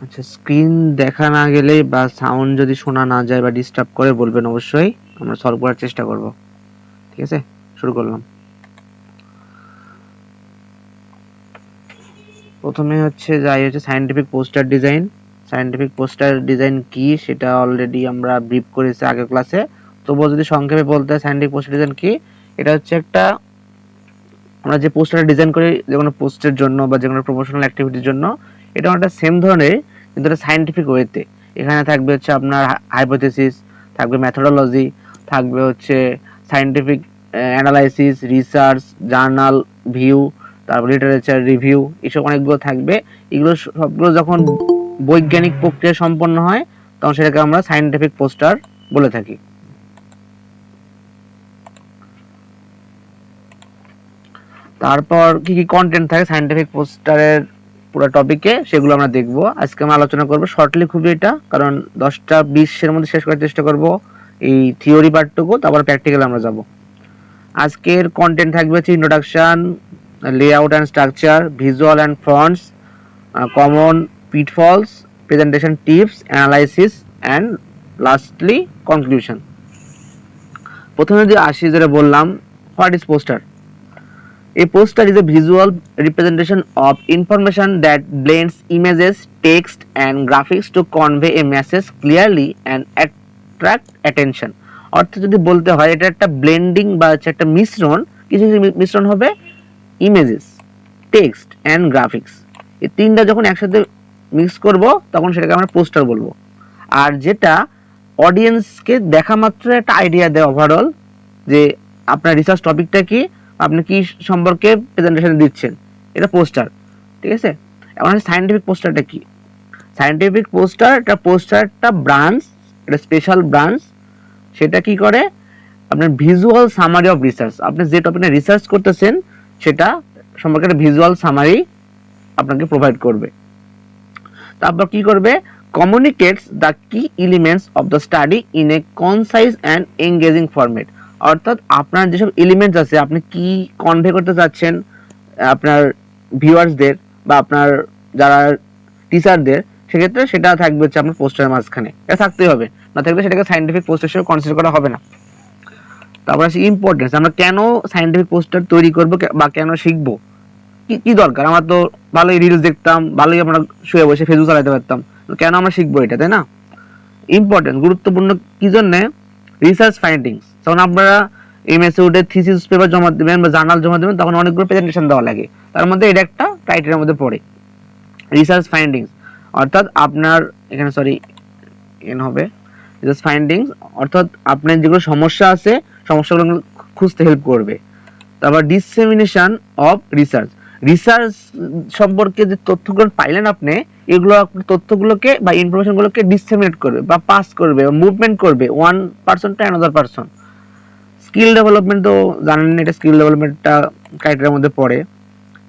আচ্ছা, স্ক্রিন দেখা না গেলে বা সাউন্ড যদি শোনা না যায় বা ডিস্টার্ব করে বলবেন, অবশ্যই আমরা সলভ করার চেষ্টা করব। ঠিক আছে, শুরু করলাম। প্রথমে যাই হচ্ছে scientific poster design. Scientific poster design কি সেটা অলরেডি আমরা ব্রিফ করেছি আগের ক্লাসে। তবুও যদি সংক্ষেপে বলতে হয় সায়েন্টিফিক পোস্টার ডিজাইন কি, এটা হচ্ছে একটা আমরা যে পোস্টার ডিজাইন করি যে কোনো পোস্টের জন্য বা যে কোনো প্রমোশনাল অ্যাক্টিভিটির জন্য, এটা একটা সেম ধরনের কিন্তু এটা সায়েন্টিফিক ওয়েতে। এখানে থাকবে আপনার হাইপোথেসিস, থাকবে মেথোডোলজি, থাকবে scientific analysis, research, journal view, তারপর লিটারেচার রিভিউ, এসব অনেকগুলো থাকবে। এগুলো সবগুলো যখন বৈজ্ঞানিক প্রক্রিয়া সম্পন্ন হয় তখন সেটাকে আমরা সায়েন্টিফিক পোস্টার বলে থাকি। তারপর কি কি কন্টেন্ট থাকে সায়েন্টিফিক পোস্টারের পুরো টপিকে, সেগুলো আমরা দেখব। আজকে আমরা আলোচনা করব শর্টলি খুবই এটা, কারণ 10টা-20 মধ্যে শেষ করার চেষ্টা করব এই থিওরি পার্টটুকু, তারপর প্র্যাকটিক্যাল আমরা যাব। আজকের কন্টেন্ট থাকবে introduction, layout and structure, visual and fonts, common pitfalls, presentation tips, analysis and lastly conclusion. প্রথমে যদি আসি, যেটা বললাম, what is poster? A poster is a visual representation of information that blends images, text, and graphics to convey a message clearly and attract attention. অর্থাৎ যদি বলতে হয়, এটা একটা ব্লেন্ডিং বা একটা মিশ্রণ, কিছু মিশ্রণ হবে ইমেজেস, টেক্সট অ্যান্ড গ্রাফিক্স। এই তিনটা যখন একসাথে মিক্স করব তখন সেটাকে আমরা পোস্টার বলবো। আর যেটা অডিয়েন্সকে দেখা মাত্র একটা আইডিয়া দেয় ওভারঅল যে আপনার রিসার্চ টপিকটা কি, আপনি কি সম্পর্কে প্রেজেন্টেশন দিচ্ছেন, এটা পোস্টার। ঠিক আছে, এখন সায়েন্টিফিক পোস্টারটা কি? সায়েন্টিফিক পোস্টার, এটা পোস্টারটা ব্রাঞ্চ, এটা স্পেশাল ব্রাঞ্চ। সেটা কি করে, আপনার ভিজুয়াল সামারি অফ রিসার্চ, আপনি যে টপিকে রিসার্চ করতেছেন সেটা সম্পর্কে একটা ভিজুয়াল সামারি আপনাকে প্রোভাইড করবে। তারপর কি করবে, কমিউনিকেটস দ্য কি elements of the study in a concise and engaging format. অর্থাৎ আপনার যেসব এলিমেন্টস আছে, আপনি কি কনভে করতে চাচ্ছেন আপনার ভিউয়ার্সদের বা আপনার যারা টিচারদের, সেক্ষেত্রে সেটা থাকবে আপনার পোস্টারের মাঝখানে। এটা থাকতেই হবে, না থাকলে সেটাকে সায়েন্টিফিক পোস্টার হিসেবে কনসিডার করা হবে না। তারপর আছে ইম্পর্টেন্স, আমরা কেন সায়েন্টিফিক পোস্টার তৈরি করবো বা কেন শিখবো, কি দরকার? আমার তো ভালোই রিলস দেখতাম, ভালোই আমরা শুয়ে বসে ফেসবুক চালাতে পারতাম, কেন আমরা শিখবো এটা, তাই না? ইম্পর্টেন্ট, গুরুত্বপূর্ণ কি জন্যে? রিসার্চ ফাইন্ডিংস, যখন আপনারা এমএসসি উডে থিসিস পেপার জমা দেবেন বা জার্নাল জমা দেবেন তখন অনেকগুলো প্রেজেন্টেশন দেওয়া লাগে, তার মধ্যে এটা একটা ক্রাইটেরিয়ার মধ্যে পড়ে। রিসার্চ ফাইন্ডিংস অর্থাৎ আপনার এখানে হবে রিসার্চ ফাইন্ডিংস, অর্থাৎ আপনার যেগুলো সমস্যা আছে সমস্যাগুলো খুঁজতে হেল্প করবে। তারপর ডিসেমিনেশন অফ রিসার্চ, রিসার্চ সম্পর্কে যে তথ্যগুলো পাইলেন আপনি, এগুলো তথ্যগুলোকে বা ইনফরমেশনগুলোকে ডিসেমিনেট করবে বা পাস করবে বা মুভমেন্ট করবে one person to another person. Skill development তো জানেন, এটা স্কিল ডেভেলপমেন্টটা ক্রাইটেরিয়ার মধ্যে পড়ে।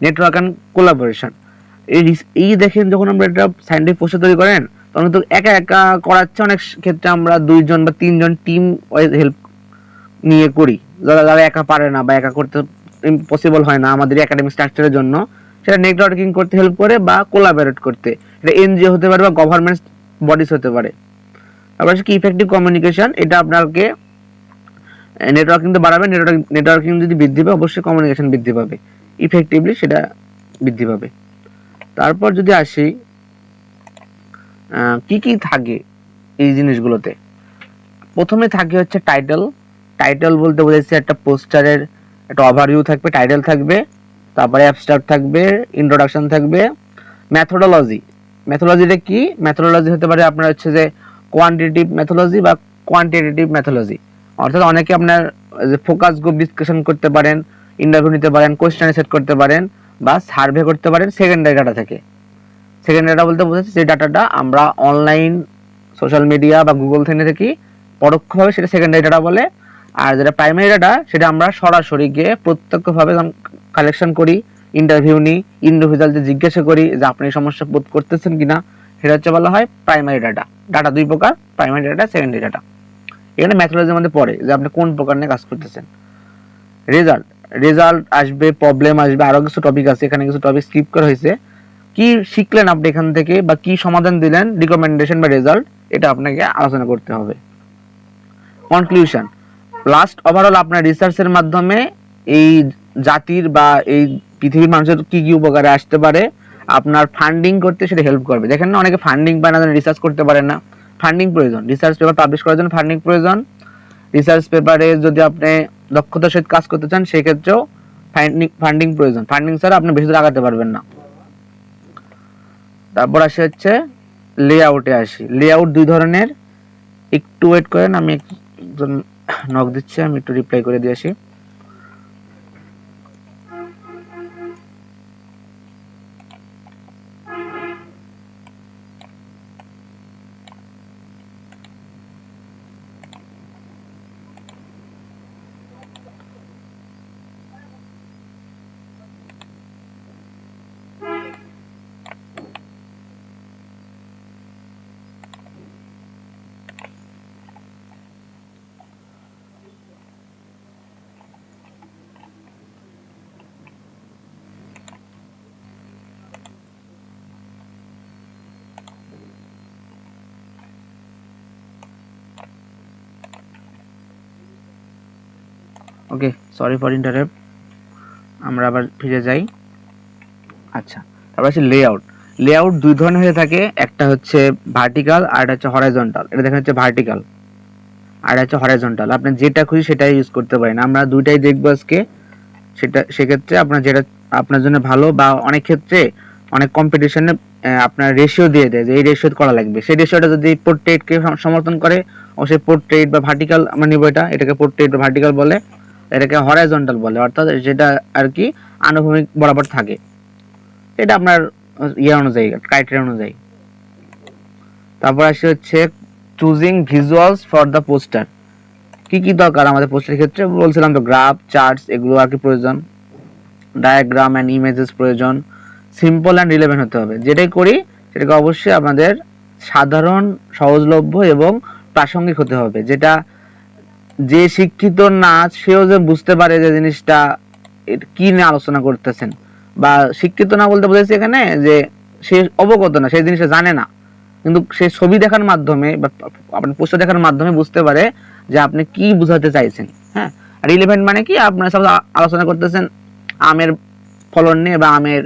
নেটওয়ার্ক অ্যান্ড কোলাবোরেশন, এই দেখেন যখন আমরা একটা সায়েন্টিফিক পোস্টার তৈরি করেন তখন তো একা একা করাচ্ছে, অনেক ক্ষেত্রে আমরা 2জন বা 3জন টিম ওয়াইজ হেল্প নিয়ে করি, যারা একা পারে না বা একা করতে পসিবল হয় না আমাদের একাডেমিক স্ট্রাকচারের জন্য, সেটা নেটওয়ার্কিং করতে হেল্প করে বা কোলাবোরেট করতে, এটা এনজিও হতে পারে বা গভর্নমেন্ট বডিজ হতে পারে। তারপর কি ইফেক্টিভ কমিউনিকেশন, এটা আপনাকে নেটওয়ার্কিং তো বাড়াবে, নেটওয়ার্কিং যদি বৃদ্ধি পাবে অবশ্যই কমিউনিকেশন বৃদ্ধি পাবে, ইফেক্টিভলি সেটা বৃদ্ধি পাবে। তারপর যদি আসি কি কি থাকে এই জিনিসগুলোতে, প্রথমে থাকে টাইটেল। টাইটেল বলতে বোঝাচ্ছে একটা পোস্টারের একটা ওভারভিউ থাকবে, টাইটেল থাকবে, তারপরে অ্যাবস্ট্রাক্ট থাকবে, ইন্ট্রোডাকশন থাকবে। মেথোডোলজি, মেথোডোলজিটা কি? মেথোডোলজি হতে পারে আপনার যে কোয়ান্টিটেটিভ মেথোডোলজি বা কোয়ান্টিটেটিভ মেথোডোলজি, অর্থাৎ অনেকে আপনার যে ফোকাস গ্রুপ ডিসকাশন করতে পারেন, ইন্টারভিউ নিতে পারেন, কোয়েশ্চেন সেট করতে পারেন বা সার্ভে করতে পারেন সেকেন্ডারি ডাটা থেকে। সেকেন্ডারি ডাটা বলতে বোঝাচ্ছে যে ডাটাটা আমরা অনলাইন সোশ্যাল মিডিয়া বা গুগল থেকে দেখি পরোক্ষভাবে, সেটা সেকেন্ডারি ডাটা বলে। আর যেটা প্রাইমারি ডাটা সেটা আমরা সরাসরি গিয়ে প্রত্যক্ষভাবে কালেকশন করি, ইন্টারভিউ নিই, ইন্ডিভিজুয়ালকে জিজ্ঞাসা করি যে আপনি সমস্যা বোধ করতেছেন কিনা, সেটা বলা হয় প্রাইমারি ডাটা। ডাটা দুই প্রকার, প্রাইমারি ডাটা, সেকেন্ডারি ডাটা। এখানে ম্যাথোলজির মধ্যে পড়ে যে আপনি কোন প্রকার নিয়ে কাজ করতেছেন। রেজাল্ট, রেজাল্ট আসবে, প্রবলেম আসবে, আরো কিছু টপিক আছে, এখানে কিছু টপিক স্কিপ করা হয়েছে। কি শিখলেন আপনি এখান থেকে, বা কি সমাধান দিলেন, রিকমেন্ডেশন বা রেজাল্ট, এটা আপনাকে আলোচনা করতে হবে। কনক্লুশন, লাস্ট ওভারঅল আপনার রিসার্চের মাধ্যমে এই জাতির বা এই পৃথিবীর মানুষের কি কি উপকারে আসতে পারে, আপনার ফান্ডিং করতে সেটা হেল্প করবে। দেখেন না, অনেকে ফান্ডিং পায় না, রিসার্চ করতে পারেন না। ফান্ডিং প্রয়োজন, রিসার্চ পেপার পাবলিশ করার জন্য ফান্ডিং প্রয়োজন। রিসার্চ পেপারে যদি আপনি দক্ষতার সহিত কাজ করতে চান সেক্ষেত্রেও ফান্ডিং প্রয়োজন। ফান্ডিং ছাড়া আপনি বেশি দূর আগাতে পারবেন না। তারপর আসে হচ্ছে লেআউটে আসি। লেআউট দুই ধরনের, একটু ওয়েট করেন, আমি একজন নক দিচ্ছি, আমি একটু রিপ্লাই করে দিয়ে আসি। ওকে, সরি ফর ইন্টারাপ্ট, আমরা আবার ফিরে যাই। আচ্ছা, তারপর আছে লেআউট। লেআউট দুই ধরনের হয়ে থাকে, একটা হচ্ছে ভার্টিক্যাল আর একটা হচ্ছে হরাইজন্টাল। এটা দেখেন হচ্ছে ভার্টিক্যাল আর হচ্ছে হরাইজন্টাল। আপনি যেটা খুশি সেটাই ইউজ করতে পারেন, আমরা দুইটাই দেখবো আজকে। সেক্ষেত্রে আপনার যেটা আপনার জন্য ভালো, বা অনেক ক্ষেত্রে অনেক কম্পিটিশনে আপনার রেশিও দিয়ে দেয় যে এই রেশিও করা লাগবে, সেই রেশিওটা যদি পোর্ট্রেটকে সমর্থন করে, অবশ্যই পোর্ট্রেট বা ভার্টিক্যাল আমরা নিব। এটাকে পোর্ট্রেট বা ভার্টিক্যাল বলে, এটাকে হরাইজন্টাল বলে, অর্থাৎ যেটা আর কি আনুভূমিক বরাবর থাকে। এটা আপনার ইয়ে অনুযায়ী, ক্রাইটেরিয়া অনুযায়ী। তারপর আসে হচ্ছে choosing visuals for the poster. কি কি দরকার আমাদের পোস্টারের ক্ষেত্রে বলছিলাম তো, গ্রাফ, চার্টস, এগুলো আর কি প্রয়োজন। ডায়াগ্রাম অ্যান্ড ইমেজেস প্রয়োজন। সিম্পল অ্যান্ড রিলেভেন্ট হতে হবে। যেটাই করি সেটাকে অবশ্যই আমাদের সাধারণ, সহজলভ্য এবং প্রাসঙ্গিক হতে হবে, যেটা যে শিক্ষিত না সেও যে বুঝতে পারে যে জিনিসটা কি নিয়ে আলোচনা করতেছেন। বা শিক্ষিত না বলতে বোঝাচ্ছি এখানে যে সে অবগত না, সেই জিনিসটা জানে না, কিন্তু সে ছবি দেখার মাধ্যমে বা আপনার পোস্টার দেখার মাধ্যমে বুঝতে পারে যে আপনি কি বুঝাতে চাইছেন। হ্যাঁ, রিলেভেন্ট মানে কি, আপনার সব আলোচনা করতেছেন আমের ফলন নিয়ে, বা আমের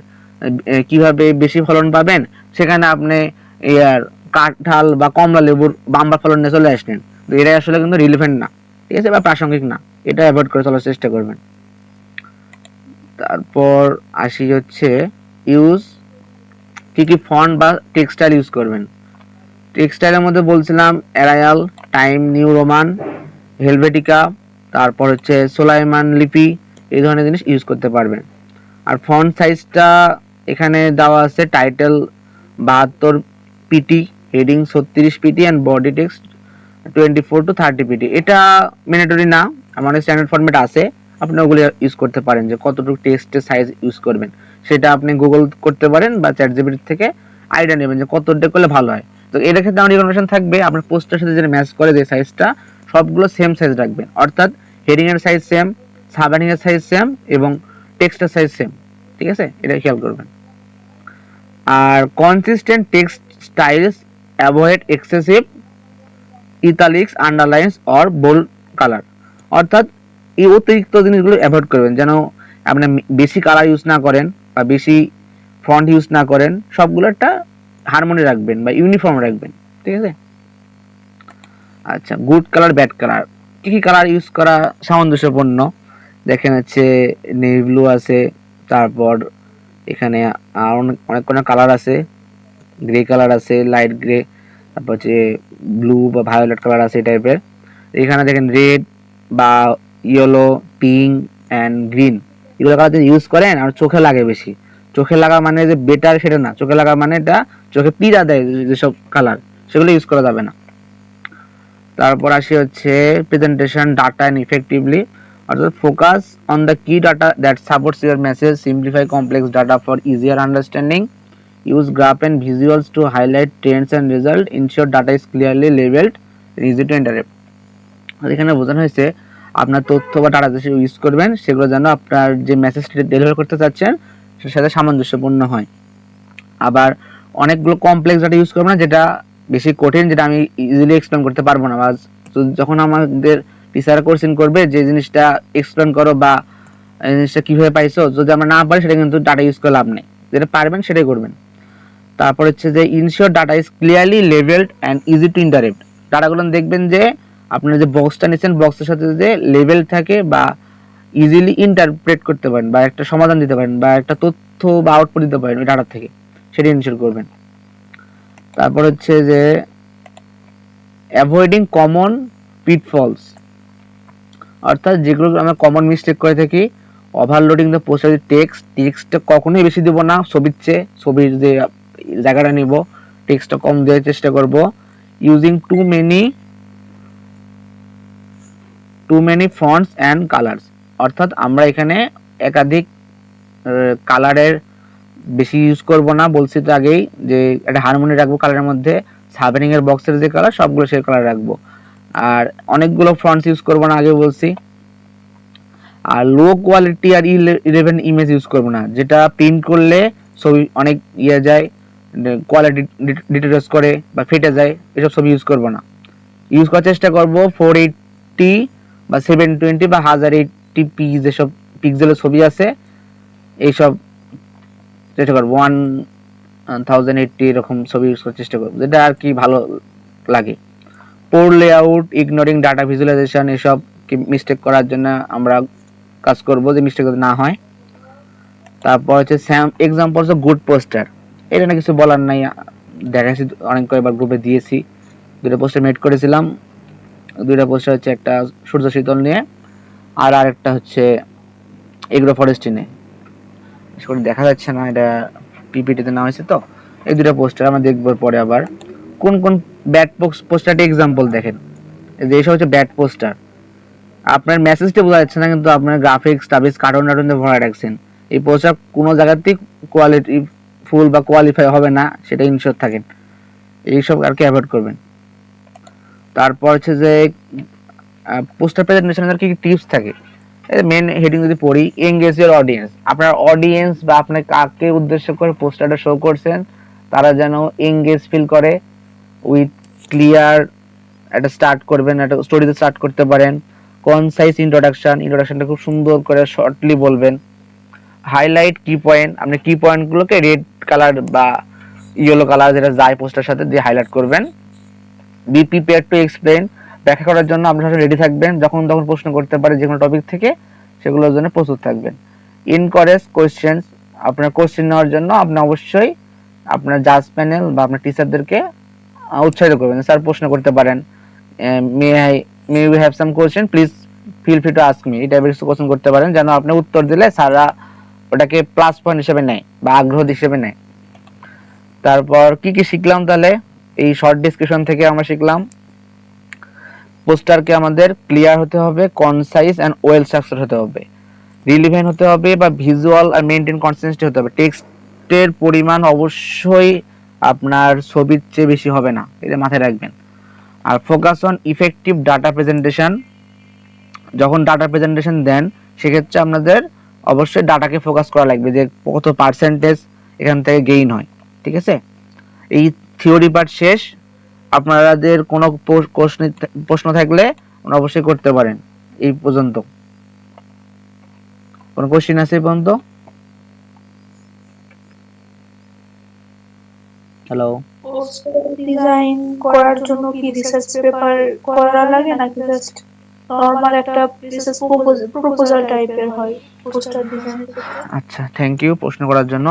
কিভাবে বেশি ফলন পাবেন, সেখানে আপনি ইয়ার কাঁঠাল বা কমলা লেবুর বাম্বার ফলন নিয়ে চলে আসলেন, তো এটা আসলে কিন্তু রিলেভেন্ট না, ঠিক আছে, বা প্রাসঙ্গিক না। এটা অ্যাভয়েড করে চলার চেষ্টা করবেন। তারপর আসি হচ্ছে ইউজ, কি কি ফন্ট বা টেক্সটাইল ইউজ করবেন। টেক্সটাইলের মধ্যে বলছিলাম অ্যারায়াল, টাইম নিউ রোমান, হেলভেটিকা, তারপর হচ্ছে সোলাইমান লিপি, এই ধরনের জিনিস ইউজ করতে পারবেন। আর ফন্ট সাইজটা এখানে দেওয়া আছে, title 72 PT, heading 36 PT and body text 24 to 30 PT. এটা ম্যান্ডেটরি না, আমাদের স্ট্যান্ডার্ড ফরম্যাট আছে, আপনি ওগুলো ইউজ করতে পারেন। যে কতটুকু টেক্সটের সাইজ ইউজ করবেন সেটা আপনি গুগল করতে পারেন, বা চ্যাটজিপিটি থেকে আইডিয়া নেবেন যে কতটা করলে ভালো হয়। তো এর ক্ষেত্রে আমার রিকমেন্ডেশন থাকবে, আপনার পোস্টের সাথে যেটা ম্যাচ করে যে সাইজটা, সবগুলো সেম সাইজ রাখবেন, অর্থাৎ হেডিং এর সাইজ সেম, সাবহেডিং এর সাইজ সেম, এবং টেক্সটের সাইজ সেম, ঠিক আছে, এটা খেয়াল করবেন। আর consistent text styles, avoid excessive italics, underlines or bold colour, অর্থাৎ এই অতিরিক্ত জিনিসগুলো অ্যাভয়েড করবেন, যেন আপনি বেশি কালার ইউজ না করেন বা বেশি ফন্ট ইউজ না করেন, সবগুলো একটা হারমোনি রাখবেন বা ইউনিফর্ম রাখবেন, ঠিক আছে। আচ্ছা, গুড কালার, ব্যাড কালার, কি কি কালার ইউজ করা সামঞ্জস্যপূর্ণ, দেখেন হচ্ছে নেভি ব্লু আছে, তারপর এখানে আর অনেক কোনো কালার আছে, গ্রে কালার আছে, লাইট গ্রে, তারপর হচ্ছে ব্লু বা ভায়োলেট কালার আছে এই টাইপের। এখানে দেখেন রেড বা ইয়েলো, পিঙ্ক অ্যান্ড গ্রিন, এগুলো কালার যদি ইউজ করেন আর চোখে লাগে বেশি, চোখে লাগা মানে যে বেটার সেটা না, চোখে লাগা মানে এটা চোখে পীড়া দেয় যেসব কালার, সেগুলো ইউজ করা যাবে না। তারপর আসি হচ্ছে প্রেজেন্টেশন ডাটা অ্যান্ড ইফেক্টিভলি, অর্থাৎ ফোকাস অন দ্য কি data that supports your message, simplify complex data for easier understanding, use graph and visuals to highlight trends and result, ensure data is clearly labeled and easy to interpret। এখানে বোঝানো হয়েছে আপনার তথ্য বা data যে use করবেন সেগুলো যেন আপনার যে মেসেজটি ডেলিভার করতে চাচ্ছেন সেটার সাথে সামঞ্জস্যপূর্ণ হয়। আবার অনেকগুলো কমপ্লেক্স ডাটা ইউজ করবো না, যেটা বেশি কঠিন, যেটা আমি ইজিলি এক্সপ্লেন করতে পারবো না। বা যখন আমাদের টিচার কোশ্চেন করবে যে জিনিসটা এক্সপ্লেন করো বা এই জিনিসটা কিভাবে পাইছো, যদি আমরা না পারি সেটা কিন্তু ডাটা ইউজ করে লাভ নেই, যেটা পারবেন সেটাই করবেন। তারপর হচ্ছে যে ensure data is clearly levelled and easy to interact. ডাটাগুলো দেখবেন যে আপনার যে বক্সটা নিচ্ছেন বক্সের সাথে যে লেভেল থাকে বা ইজিলি ইন্টারপ্রেট করতে পারেন বা একটা সমাধান দিতে পারেন বা একটা তথ্য বা আউটপুট দিতে পারেন ওই ডাটা থেকে, সেটা ইনশিওর করবেন। তারপর হচ্ছে যে অ্যাভয়েডিং কমন পিটফলস, অর্থাৎ যেগুলো আমরা কমন মিস্টেক করে থাকি, ওভারলোডিং দ্য পোস্টার টেক্সটটা কখনোই বেশি দেবো না ছবির চেয়ে, ছবির যে জায়গাটা নিব টেক্সটটা কম দেওয়ার চেষ্টা করব। Using too many fonts and colours, অর্থাৎ আমরা এখানে একাধিক কালারের বেশি ইউজ করব না, বলছি তো আগেই যে একটা হারমোনি রাখবো কালারের মধ্যে, সাবেরিং এর বক্সের যে কালার সবগুলো সেই কালার রাখবো, আর অনেকগুলো ফন্টস ইউজ করব না, আগে বলছি। আর লো কোয়ালিটি আর ইলেভেন ইমেজ ইউজ করবো না, যেটা প্রিন্ট করলে ছবি অনেক ইয়ে যায়, কোয়ালিটি ডিটেরিয়স করে বা ফেটে যায়, এসব ছবি ইউজ করবো না। ইউজ করার চেষ্টা করবো 480 বা 720 বা 1080p যেসব পিক্সেলের ছবি আছে এইসব চেষ্টা করবো, 1080 এরকম ছবি ইউজ করার চেষ্টা করবো, যেটা আর কি ভালো লাগে। পোর লেআউট, ইগনোরিং ডাটা ভিজুয়ালাইজেশন, এসব মিস্টেক করার জন্য আমরা কাজ করব যে মিস্টেক না হয়। তারপর হচ্ছে এক্সাম্পলস অফ গুড পোস্টার, এটা না কিছু বলার নাই, দেখাচ্ছি অনেক কয়েকবার গ্রুপে দিয়েছি, দুটো পোস্টার মেড করেছিলাম। দুইটা পোস্টার হচ্ছে একটা সূর্য শীতল নিয়ে আর আরেকটা হচ্ছে এগ্রো ফরেস্ট্রি নিয়ে, সেটা দেখা যাচ্ছে না, এটা পিপিটিতে নেওয়া হয়েছে তো। এই দুটো পোস্টার আমরা দেখবো পরে। আবার কোন কোন ব্যাড পোস্টারটা এক্সাম্পল দেখেন, যে এইসব হচ্ছে ব্যাড পোস্টার, আপনার মেসেজটা বোঝা যাচ্ছে না কিন্তু আপনার গ্রাফিক্স টাবিক্স কার্টুন টার্টুন দিয়ে ভরা রাখছেন, এই পোস্টার কোনো জায়গাতেই কোয়ালিটি ফুল বা কোয়ালিফাই হবে না, সেটা ইনশিওর থাকেন, এইসব আর কি অ্যাভয়েড করবেন। তারপর হচ্ছে যে পোস্টার প্রেজেন্টেশনের কি কি টিপস থাকে, মেন হেডিং যদি পড়ি, এঙ্গেজ ইওর অডিয়েন্স, আপনার অডিয়েন্স বা আপনি কাকে উদ্দেশ্য করে পোস্টারটা শো করছেন তারা যেন এঙ্গেজ ফিল করে, উইথ ক্লিয়ার একটা স্টার্ট করবেন, একটা স্টোরিতে স্টার্ট করতে পারেন। কনসাইজ ইন্ট্রোডাকশনটা খুব সুন্দর করে শর্টলি বলবেন। হাইলাইট কি পয়েন্ট, আপনি কি পয়েন্টগুলোকে রেড কালার বা ইয়েলো কালার যেটা যায় পোস্টার সাথে দিয়ে হাইলাইট করবেন। বি প্রিপেয়ার টু এক্সপ্লেন, ব্যাখ্যা করার জন্য আপনি সাথে রেডি থাকবেন, যখন তখন প্রশ্ন করতে পারে যে কোনো টপিক থেকে, সেগুলোর জন্য প্রস্তুত থাকবেন। ইনকারেজ কোয়েশ্চেন্স, আপনার কোয়েশ্চেন নেওয়ার জন্য আপনি অবশ্যই আপনার জাজ প্যানেল বা আপনার টিচারদেরকে উৎসাহিত করবেন, স্যার প্রশ্ন করতে পারেন, may we have some question, please feel free to ask me, এই টাইপের কিছু কোয়েশ্চেন করতে পারেন, যেন আপনি উত্তর দিলে স্যাররা ওটাকে প্লাস পয়েন্ট হিসেবে নেয় বা আগ্রহ হিসেবে নেয়। তারপর কি কি শিখলাম তাহলে এই শর্ট ডিসকাশন থেকে? আমরা শিখলাম পোস্টারকে আমাদের ক্লিয়ার হতে হবে, কনসাইজ অ্যান্ড ওয়েল স্ট্রাকচার হতে হবে, রিলিভেন্ট হতে হবে বা ভিজুয়াল আর মেইনটেইন কনসিস্টেন্সি হতে হবে, টেক্সটের পরিমাণ অবশ্যই আপনার ছবির চেয়ে বেশি হবে না, এটা মাথায় রাখবেন। আর focus on effective data presentation, যখন ডাটা প্রেজেন্টেশন দেন সেক্ষেত্রে আপনাদের অবশ্যই ডাটাকে ফোকাস করা লাগবে, যে কত পার্সেন্টেজ এখান থেকে গেইন হয়, ঠিক আছে? এই থিওরি পার্ট শেষ, আপনাদের কোনো প্রশ্ন থাকলে অবশ্যই করতে পারেন। এই পর্যন্ত কোনো কোশ্চেন আছে এই পর্যন্ত? হ্যালো, ডিজাইন করার জন্য কি রিসার্চ পেপার করা লাগে নাকি জাস্ট নরমাল একটা রিসার্চ প্রপোজাল টাইপের হয় পোস্টার ডিজাইনের ক্ষেত্রে? আচ্ছা, থ্যাংক ইউ প্রশ্ন করার জন্য।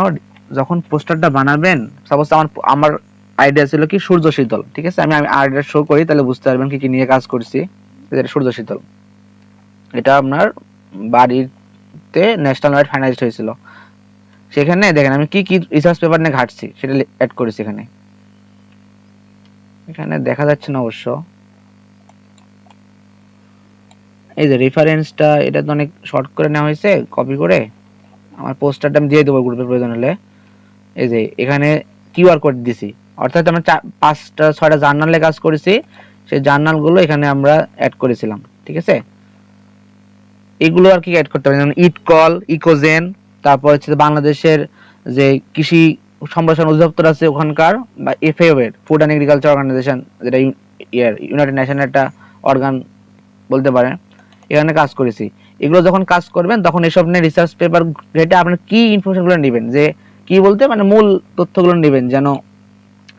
যখন পোস্টারটা বানাবেন, সাপোজ আমার আইডিয়া ছিল কি সূর্য শীতল, ঠিক আছে? আমি আইডিয়া শো করি তাহলে বুঝতে পারবেন কি কি নিয়ে কাজ করছি। এটা সূর্য শীতল, এটা আপনার বাড়িতে ন্যাশনাল ওয়াইড ফাইনালিস্ট হয়েছিল, সেখানে দেখেন আমি কি কি রিসার্চ পেপার নিয়ে ঘাটছি সেটা অ্যাড করেছি এখানে। এখানে দেখা যাচ্ছে না অবশ্য, এই যে রেফারেন্সটা, এটা তো অনেক শর্ট করে নেওয়া হয়েছে কপি করে, আমার পোস্টারটা আমি দিয়ে দেবো গ্রুপে প্রয়োজন হলে। এই যে এখানে কিউআর কোড দিছি, অর্থাৎ আমরা 5-6টা জার্নালে কাজ করেছি, সেই জার্নালগুলো এখানে আমরা অ্যাড করেছিলাম, ঠিক আছে? এগুলো আর কি অ্যাড করতে পারি, যেমন ইট কল, ইকোজেন, তারপর হচ্ছে বাংলাদেশের যে কৃষি সম্প্রসারণ অধিদপ্তর আছে ওখানকার, বা এফএও এর, ফুড অ্যান্ড এগ্রিকালচার অর্গানাইজেশন, যেটা ইউনাইটেড নেশনের একটা অর্গান বলতে পারেন, এখানে কাজ করেছি। এগুলো যখন কাজ করবেন তখন এসব নিয়ে রিসার্চ পেপার ঘেটে আপনার কি ইনফরমেশনগুলো নেবেন, যে কি বলতে মানে মূল তথ্যগুলো নেবেন যেন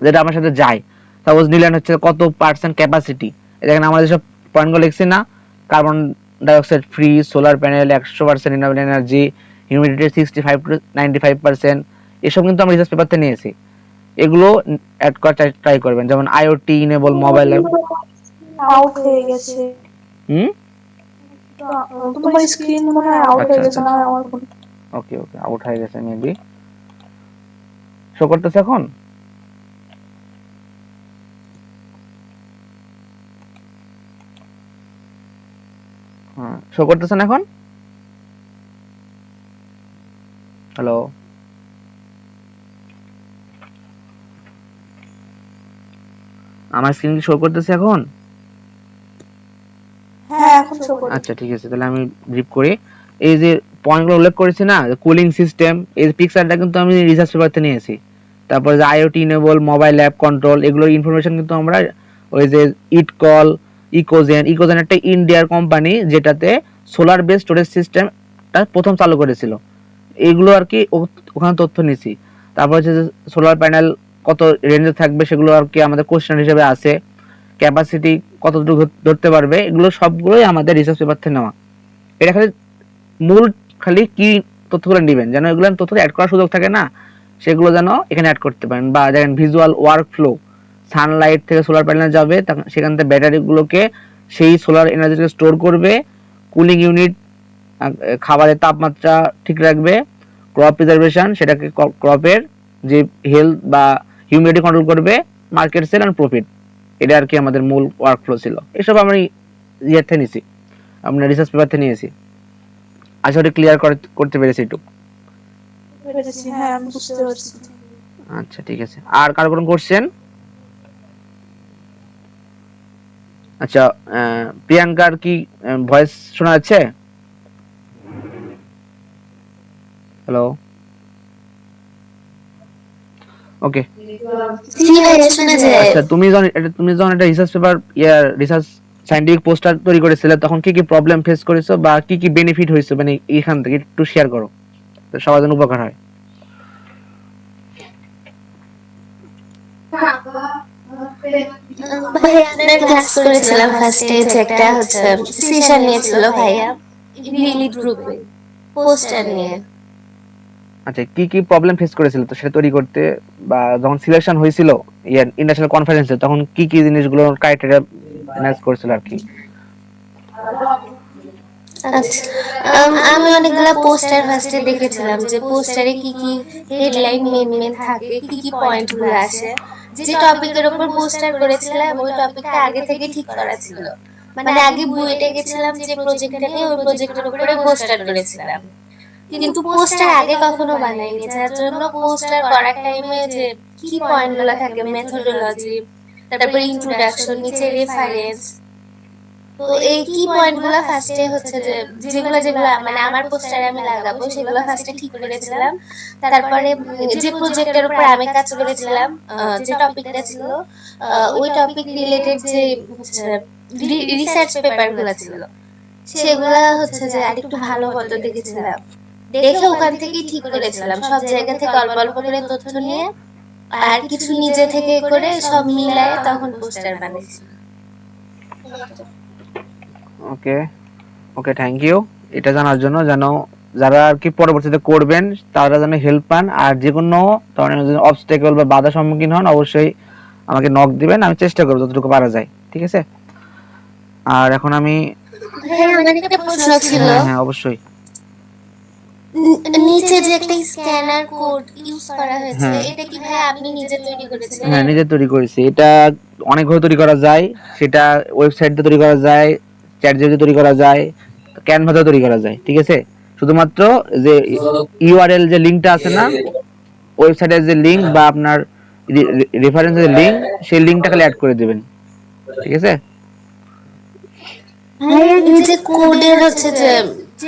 যেটা আমার সাথে যায়। সাপোজ নিলেন হচ্ছে কত পার্সেন্ট ক্যাপাসিটি, দেখেন আমাদের সব পয়েন্টগুলো লিখছি না, carbon dioxide free, solar panel 100% renewable energy, humidity 65-95%, এসব কিন্তু আমরা রিসার্চ পেপার থেকে নিয়েছি। এগুলো অ্যাড করার ট্রাই করবেন, যেমন আইওটি ইনেবল মোবাইল। আউট হয়ে গেছে। হুম, তোমার স্ক্রিন মনে হয় আউট হয়ে গেছে না আমার ফোন। ওকে ওকে, আউট হয়ে গেছে মেবি। শো করতেছে এখন? হ্যাঁ, শো করতেছেন এখন? হ্যালো, আমার স্ক্রিন কি শো করতেছে এখন? হ্যাঁ এখন শো করছে। আচ্ছা ঠিক আছে, তাহলে আমি ব্রিফ করি। এই যে পয়েন্টগুলো উল্লেখ করেছি না, কুলিং সিস্টেম, এই পিকচারটা কিন্তু আমি রিসার্চ পেপার থেকে নিয়েছি। তারপরে যে IoT enable mobile app control, এগুলোর ইনফরমেশন কিন্তু আমরা ওই যে ইটকল, ইকোজেন একটা ইন্ডিয়ার কোম্পানি যেটাতে সোলার বেস স্টোরেজ সিস্টেমটা প্রথম চালু করেছিল, এইগুলো আর কি ওখানে তথ্য নিছি। তারপর হচ্ছে যে সোলার প্যানেল কত রেঞ্জে থাকবে সেগুলো আর কি আমাদের কোশ্চেন হিসেবে আছে, ক্যাপাসিটি কতটুকু ধরতে পারবে, এগুলো সবগুলোই আমাদের রিসার্চ পেপার থেকে নেওয়া। এটা খালি মূল খালি কি তথ্যগুলো নেবেন যেন এগুলো তথ্য অ্যাড করার সুযোগ থাকে না, সেগুলো যেন এখানে অ্যাড করতে পারেন। বা দেখেন ভিজুয়াল ওয়ার্ক ফ্লো, সানলাইট থেকে সোলার প্যানেলে যাবে, সেখান থেকে ব্যাটারিগুলোকে সেই সোলার এনার্জিকে স্টোর করবে, কুলিং ইউনিট খাবারের তাপমাত্রা ঠিক রাখবে, ক্রপ প্রিজার্ভেশন সেটাকে ক্রপের যে হেলথ বা হিউমিডিটি কন্ট্রোল করবে, মার্কেট সেল অ্যান্ড প্রফিট, এটা আর কি আমাদের মূল ওয়ার্ক ফ্লো ছিল। এসব আমি ইয়ের থেকে নিয়েছি, আপনার রিসার্চ পেপার থেকে নিয়েছি। আশা করি ক্লিয়ার করতে পেরেছি একটু। হ্যাঁ আমি বুঝতে পারছি। আচ্ছা ঠিক আছে, আর কার কোনো কোশ্চেন? আচ্ছা, প্রিয়াঙ্কার কি ভয়েস শোনা যাচ্ছে? হ্যালো, ওকে। আচ্ছা, তুমি যখন একটা research paper research scientific poster তৈরি করেছিলে তখন কি কি প্রবলেম ফেস করেছো বা কি কি বেনিফিট হয়েছে, মানে এখান থেকে একটু শেয়ার করো, তো সবার জন্য উপকার হয়। ভাইয়া আপনার ক্লাস করেছিলাম ফার্স্টে, যে একটা হচ্ছে সেশন নিয়েছিল ভাইয়া রিলিড গ্রুপে পোস্টার নিয়ে। আচ্ছা, কি কি প্রবলেম ফেস করেছিল তো সেটা তৈরি করতে, বা যখন সিলেকশন হয়েছিল ইন্টারন্যাশনাল কনফারেন্সে তখন কি কি জিনিসগুলো ক্রাইটেরিয়া ম্যাচ করেছিল আর কি? আচ্ছা, আমি অনেকগুলা পোস্টার ফার্স্টে দেখেছিলাম, যে পোস্টারে কি কি হেডলাইন মেন মেন থাকে, কি কি পয়েন্ট গুলো আসে। যে টপিকের উপর পোস্টার করেছিলাম ওই টপিকটা আগে থেকে ঠিক করা ছিল, মানে আগে বুয়েটে গেছিলাম যে প্রজেক্টটা নিয়ে, ওই প্রজেক্টের উপরে পোস্টার করেছিলাম, কিন্তু পোস্টার আগে কখনো বানাইনি, যার জন্য পোস্টার করার টাইমে যে কি পয়েন্ট গুলো থাকে, মেথোডোলজি, তারপরে ইন্ট্রোডাকশন, নিচে রেফারেন্স, তো এই কি পয়েন্ট গুলো ফার্স্টে হচ্ছে যে যেগুলো যেগুলো মানে আমার পোস্টারে আমি লাগাবো সেগুলো ফার্স্টে ঠিক করেছিলাম। তারপরে যে প্রজেক্টের উপর আমি কাজ করেছিলাম, যে টপিকটা ছিল, ওই টপিক রিলেটেড যে হচ্ছে রিসার্চ পেপার গুলো ছিল সেগুলা হচ্ছে যে আরেকটু ভালো মতো দেখেছিলাম, দেখে ওখান থেকেই ঠিক করেছিলাম, সব জায়গা থেকে অল্প অল্প করে তথ্য নিয়ে আর কিছু নিজে থেকে করে সব মিলায়ে তখন পোস্টার বানিয়েছি। ওকে ওকে, থ্যাংক ইউ এটা জানার জন্য, যেন যারা আর কি পরবর্তীতে করবেন তারা যেন হেল্প পান, আর যে কোনো ধরনের অবস্টেকল বা বাধা সম্মুখীন হন অবশ্যই আমাকে নক দিবেন, আমি চেষ্টা করবো যতটুকু পারা যায়, ঠিক আছে? আর এখন আমি হ্যাঁ, আমার একটা প্রশ্ন ছিল। হ্যাঁ হ্যাঁ অবশ্যই। নিচে যে একটা স্ক্যানার কোড ইউজ করা হয়েছে, এটা কি ভাই আপনি নিজে তৈরি করেছিলেন? হ্যাঁ নিজে তৈরি করেছি, এটা অনেকভাবে তৈরি করা যায়, সেটা ওয়েবসাইট দিয়ে তৈরি করা যায়, চ্যাট জিপিটি তৈরি করা যায়, ক্যানভাতে তৈরি করা যায়, ঠিক আছে? শুধুমাত্র যে ইউআরএল যে লিংকটা আছে না, ওয়েবসাইটের যে লিংক বা আপনার রেফারেন্সের লিংক, সেই লিংকটা খালি অ্যাড করে দিবেন, ঠিক আছে? ভাইয়া এই যে কোডের হচ্ছে যে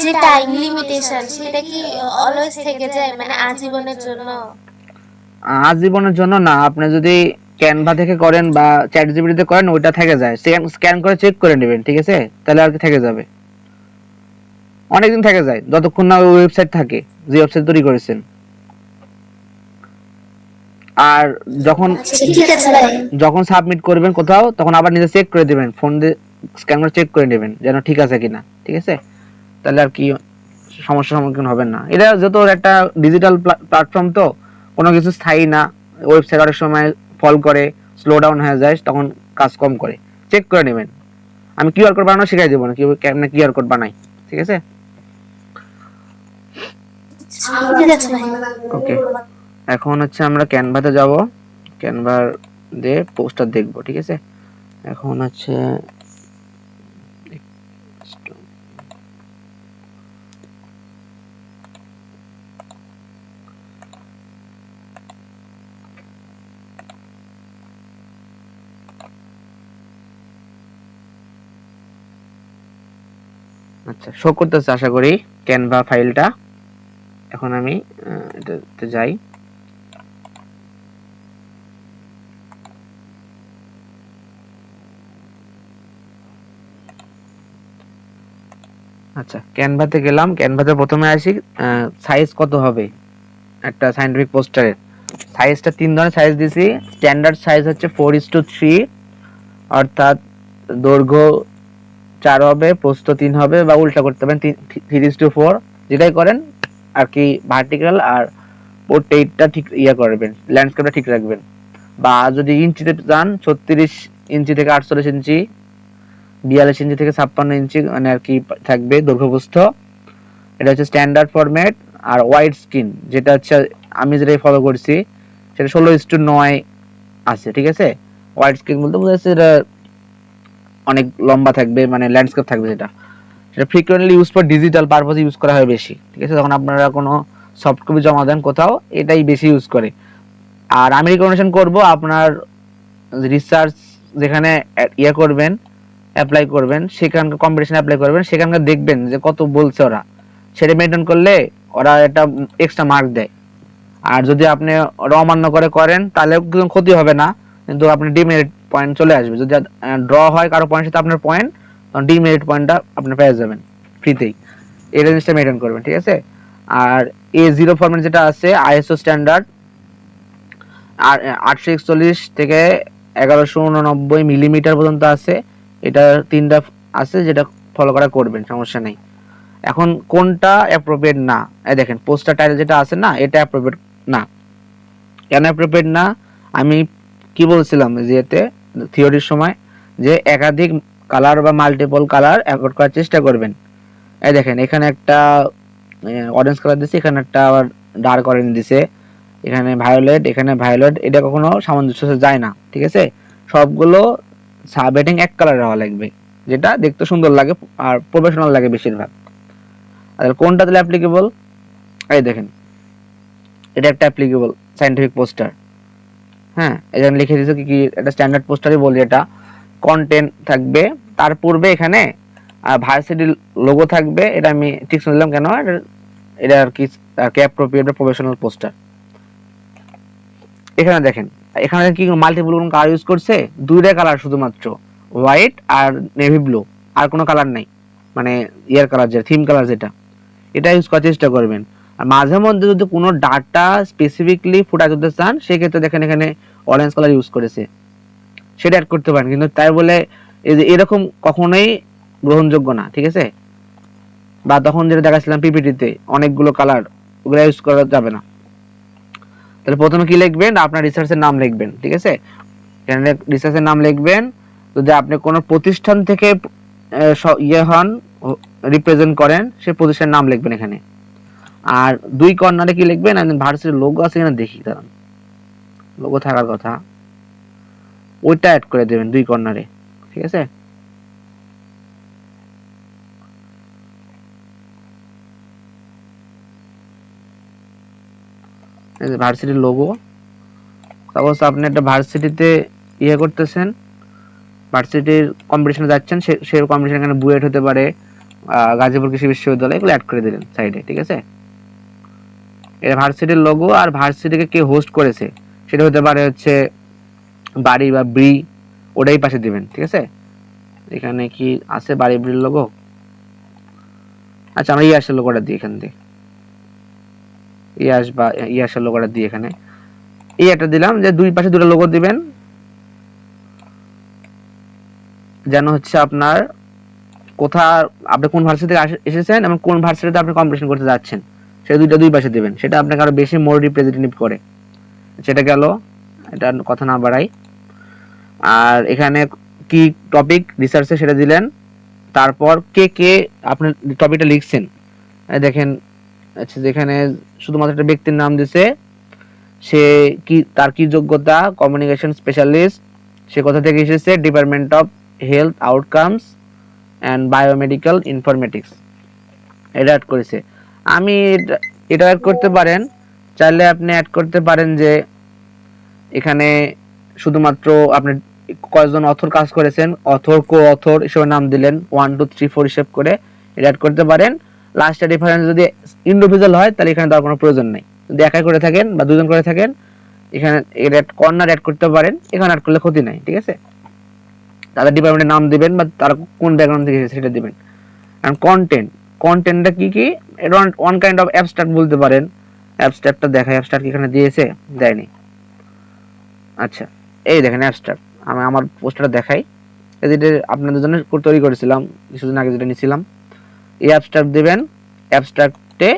যে টাইম লিমিটেশন, সেটা কি অলওয়েজ থেকে যায়, মানে আজীবনের জন্য? আজীবনের জন্য না, আপনি যদি ক্যানভা থেকে করেন বা চ্যাট জিপিটিতে করেন ওইটা থেকে যায়, স্ক্যান করে চেক করে নেবেন, ঠিক আছে, তাহলে আর কি থেকে যাবে, অনেকদিন থেকে যায় যতক্ষণ না ওই ওয়েবসাইট থাকে যে ওয়েবসাইট তৈরি করেছেন। আর যখন আচ্ছা ঠিক আছে ভাই। যখন সাবমিট করবেন কোথাও তখন আবার নিজে চেক করে দিবেন, ফোন দিয়ে স্ক্যান করে চেক করে নেবেন যেন ঠিক আছে কিনা, ঠিক আছে, তাহলে আর কি সমস্যার সম্মুখীন হবেন না। এটা যত একটা ডিজিটাল প্ল্যাটফর্ম তো কোনো কিছু স্থায়ী না, ওয়েবসাইট অনেক সময় ফল করে, স্লো ডাউন হয়ে যায়, তখন কাজ কম করে, চেক করে নেবেন। আমি কিউআর কোড বানানো শিখাই দেবো না, কেমনে কিউআর কোড বানাই, ঠিক আছে। ঠিক আছে ভাই। ওকে, এখন হচ্ছে আমরা ক্যানভাতে যাব, ক্যানভার দিয়ে পোস্টার দেখবো, ঠিক আছে। এখন হচ্ছে আচ্ছা শো করতেছে আশা করি ক্যানভা ফাইলটা। এখন আমি এটাতে যাই, আচ্ছা ক্যানভাতে গেলাম, ক্যানভাতে প্রথমে আসি সাইজ কত হবে একটা সায়েন্টিফিক পোস্টারের। সাইজটা 3 ধরনের সাইজ দিছি। স্ট্যান্ডার্ড সাইজ হচ্ছে 4:3, অর্থাৎ দৈর্ঘ্য 4 হবে, প্রস্থ 3 হবে, বা উল্টা করতে পারেন 3:4, যেটাই করেন আর কি। ভার্টিক্যাল আর পোর্ট্রেটটা ঠিক করবেন, ল্যান্ডস্কেপটা ঠিক রাখবেন। বা যদি ইঞ্চিতে যান 36 ইঞ্চি থেকে 48 ইঞ্চি, 42 ইঞ্চি থেকে 56 ইঞ্চি মানে আর কি থাকবে দৈর্ঘ্যপ্রস্থ। এটা হচ্ছে স্ট্যান্ডার্ড ফরম্যাট। আর ওয়াইড স্ক্রিন যেটা হচ্ছে আমি যেটাই ফলো করছি সেটা 16:9 আছে, ঠিক আছে। ওয়াইড স্ক্রিন বলতে বোঝাচ্ছে এটা অনেক লম্বা থাকবে, মানে ল্যান্ডস্কেপ থাকবে, যেটা সেটা ফ্রিকোয়েন্টলি ইউজ ফর ডিজিটাল পারপাসে ইউজ করা হয় বেশি, ঠিক আছে। যখন আপনারা কোনো সফট কপি জমা দেন কোথাও, এটাই বেশি ইউজ করে। আর আমি রিকমেন্ডেশন করব আপনার রিসার্চ যেখানে করবেন, অ্যাপ্লাই করবেন, সেখানকার কম্পিটিশন অ্যাপ্লাই করবেন, সেখানকার দেখবেন যে কত বলছে ওরা, সেটা মেনটেন করলে ওরা একটা এক্সট্রা মার্ক দেয়। আর যদি আপনি ওরা অমান্য করে করেন তাহলে কোনো ক্ষতি হবে না, কিন্তু আপনি ডিমেরিট পয়েন্ট চলে আসবে। যদি ড্র হয় কারো পয়েন্টের সাথে আপনার পয়েন্ট, তখন ডিমেরিট পয়েন্টটা আপনি পেয়ে যাবেন ফ্রিতেই। এই জিনিসটা মেনটেন করবেন, ঠিক আছে। আর A0 ফরম্যাট যেটা আছে আইএসও স্ট্যান্ডার্ড, আর 841 থেকে 1189 মিলিমিটার পর্যন্ত আছে, এটা 3টা আছে, যেটা ফলো করা করবেন, সমস্যা নেই। এখন কোনটা অ্যাপ্রোপ্রিয়েট না, এই দেখেন পোস্টার টাইটেল যেটা আছে না, এটা অ্যাপ্রোপ্রিয়েট না। কেন অ্যাপ্রোপ্রিয়েট না আমি কি বলছিলাম যে এতে থিওরির সময়, যে একাধিক কালার বা মাল্টিপল কালার অ্যাভয়েড করার চেষ্টা করবেন। এই দেখেন এখানে একটা অরেঞ্জ কালার দিছে, এখানে একটা আবার ডার্ক অরেঞ্জ দিছে, এখানে ভায়োলেট, এখানে ভায়োলেট, এটা কখনো সামঞ্জস্য যায় না, ঠিক আছে। সবগুলো সাবহেডিং এক কালার হওয়া লাগবে, যেটা দেখতে সুন্দর লাগে আর প্রফেশনাল লাগে বেশিরভাগ। আর কোনটা তাহলে অ্যাপ্লিকেবল, এই দেখেন এটা একটা অ্যাপ্লিকেবল সায়েন্টিফিক পোস্টার। হ্যাঁ, এখানে লিখে দিয়েছে কি এটা স্ট্যান্ডার্ড পোস্টারই বলি, এটা কন্টেন্ট থাকবে, তার পূর্বে এখানে ভার্সিটি লোগো থাকবে, এটা আমি ঠিক শুনলাম কেন, এটা আর কি অ্যাপ্রোপ্রিয়েট প্রফেশনাল পোস্টার। এখানে দেখেন এখানে কি মাল্টিপল কোন কালার ইউজ করছে, 2টা কালার শুধুমাত্র, হোয়াইট আর নেভি ব্লু, আর কোনো কালার নাই, মানে ইয়ার কালার যেটা থিম কালার যেটা, এটা ইউজ করার চেষ্টা করবেন। আর মাঝে মধ্যে যদি কোনো ডাটা স্পেসিফিকলি ফুটা করতে চান, সেক্ষেত্রে দেখেন এখানে অরেঞ্জ কালার ইউজ করেছে, সেটা অ্যাড করতে পারেন, কিন্তু তাই বলে এই যে এরকম কখনোই গ্রহণযোগ্য না, ঠিক আছে। বা তখন যেটা দেখাচ্ছিলাম পিপিটিতে অনেকগুলো কালার, ওগুলো ইউজ করা যাবে না। তাহলে প্রথমে কি লিখবেন, আপনার রিসার্চের নাম লিখবেন, ঠিক আছে। এখানে রিসার্চের নাম লিখবেন, যদি আপনি কোনো প্রতিষ্ঠান থেকে হন, রিপ্রেজেন্ট করেন, সেই প্রতিষ্ঠানের নাম লিখবেন এখানে। আর 2 কর্নারে কি লিখবেন, ভার্সিটির লোগো আছে কিনা দেখি, দাঁড়ান, লোগো থাকার কথা, ওইটা অ্যাড করে দেবেন 2 কর্নারে, ঠিক আছে। এই যে ভার্সিটির লোগো, সাপোজ আপনি একটা ভার্সিটিতে করতেছেন, ভার্সিটির কম্পিটিশনে যাচ্ছেন, সেই কম্পিটিশন এখানে বুয়েট হতে পারে, গাজীপুর কৃষি বিশ্ববিদ্যালয়, এগুলো অ্যাড করে দিলেন সাইডে, ঠিক আছে। এটা ভার্সিটির লোগো, আর ভার্সিটিকে কে হোস্ট করেছে সেটা হতে পারে হচ্ছে বাড়ি বা ব্রি, ওটাই পাশে দিবেন। ঠিক আছে, এখানে কি আছে বাড়ি ব্রির লোগো? আচ্ছা আমরা ইয়াসের লোগোটা দিই এখান থেকে, ইয়াস বা ইয়াসের লোগোটা দিই এখানে, এই একটা দিলাম যে দুই পাশে দুটো লোগো দিবেন, যেন হচ্ছে আপনার কোথা আপনি কোন ভার্সিটি থেকে এসেছেন এবং কোন ভার্সিটিতে আপনি কম্পিটিশন করতে যাচ্ছেন সেটা দুই পাশে দিবেন, সেটা আপনাকে আরো বেশি মোর রিপ্রেজেন্টেটিভ করে। সেটা গেল, এটা কথা না বাড়াই। আর এখানে কি টপিক রিসার্চে সেটা দিলেন, তারপর কে কে আপনি টপিকটা লিখছেন দেখেন। আচ্ছা, যেখানে শুধুমাত্র একটা ব্যক্তির নাম দিছে, সে কি, তার কি যোগ্যতা, কমিউনিকেশন স্পেশালিস্ট, সে কোথা থেকে এসেছে, department of health outcomes and biomedical informatics, এটা অ্যাড করেছে। আমি এটা অ্যাড করতে পারেন, চাইলে আপনি অ্যাড করতে পারেন যে এখানে শুধুমাত্র আপনি কয়জন অথর কাজ করেছেন, অথর, কো অথর এসবের নাম দিলেন 1 2 3 4 হিসেব করে, এটা অ্যাড করতে পারেন। লাস্টে রেফারেন্স যদি ইন্ডিভিজুয়াল হয় তাহলে এখানে দেওয়ার কোনো প্রয়োজন নেই। যদি একাই করে থাকেন বা দুজন করে থাকেন, এখানে এটা কর্নার অ্যাড করতে পারেন, এখানে অ্যাড করলে ক্ষতি নাই। ঠিক আছে, তাদের ডিপার্টমেন্টের নাম দিবেন বা তারা কোন ব্যাকগ্রাউন্ড থেকে এসেছে সেটা দিবেন। এন্ড কন্টেন্ট, কন্টেন্টটা কি কি, এটা ওয়ান কাইন্ড অফ অ্যাবস্ট্রাক্ট বলতে পারেন। অ্যাবস্ট্রাক্টটা দেখাই, অ্যাবস্ট্রাক্ট কি এখানে দিয়েছে, দেয়নি। আচ্ছা, এই দেখেন অ্যাবস্ট্রাক্ট, আমি আমার পোস্টারটা দেখাই, যেটা আপনাদের জন্য তৈরি করেছিলাম কিছুদিন আগে, যেটা নিয়েছিলাম। এই অ্যাবস্ট্রাক্ট দিবেন, অ্যাবস্ট্রাক্টে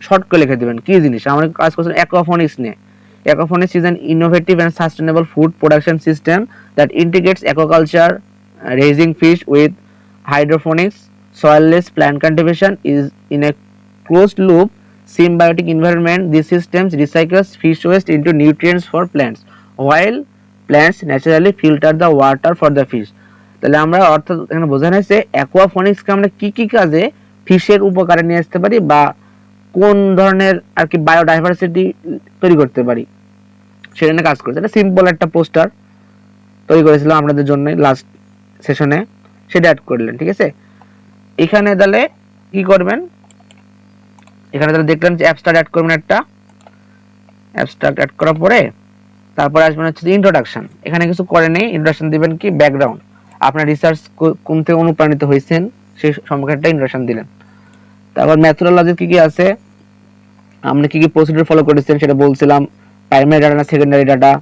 শর্ট করে লিখে দিবেন কি জিনিস। আমরা কাজ করছেন অ্যাকোয়াফোনিক্স নিয়ে। Aquaponics is an innovative and sustainable food production system that integrates aquaculture, raising fish with hydroponics. Soilless plant cultivation is in a closed loop symbiotic environment. These systems recycles fish waste into nutrients for plants, while plants naturally filter the water for the fish. তাহলে আমরা অর্থাৎ এখানে বোঝানো হয়েছে অ্যাকোয়াফোনিক্সকে আমরা কি কি কাজে ফিশের উপকারে নিয়ে আসতে পারি বা কোন ধরনের আর কি বায়োডাইভার্সিটি তৈরি করতে পারি সেটা নিয়ে কাজ করেছে। এটা সিম্পল একটা পোস্টার তৈরি করেছিলাম আপনাদের জন্য লাস্ট সেশনে, সেটা অ্যাড করলেন। ঠিক আছে, এখানে তাহলে কি করবেন, এখানে তাহলে দেখলেন যে অ্যাবস্ট্রাক্ট অ্যাড করবেন, একটা অ্যাবস্ট্রাক্ট অ্যাড করার পরে তারপরে আসবেন হচ্ছে ইন্ট্রোডাকশন। এখানে কিছু করে নেই, ইন্ট্রোডাকশন দিবেন কি ব্যাকগ্রাউন্ড, আপনার রিসার্চ কোন থেকে অনুপ্রাণিত হয়েছেন সেই সম্পর্কে একটা ইন্ট্রোডাকশন দিলেন। তারপর মেথোডোলজি কি কি আছে, আপনি কি কি প্রসিডিউর ফলো করেছেন সেটা বলছিলাম, প্রাইমারি ডাটা না সেকেন্ডারি ডাটা,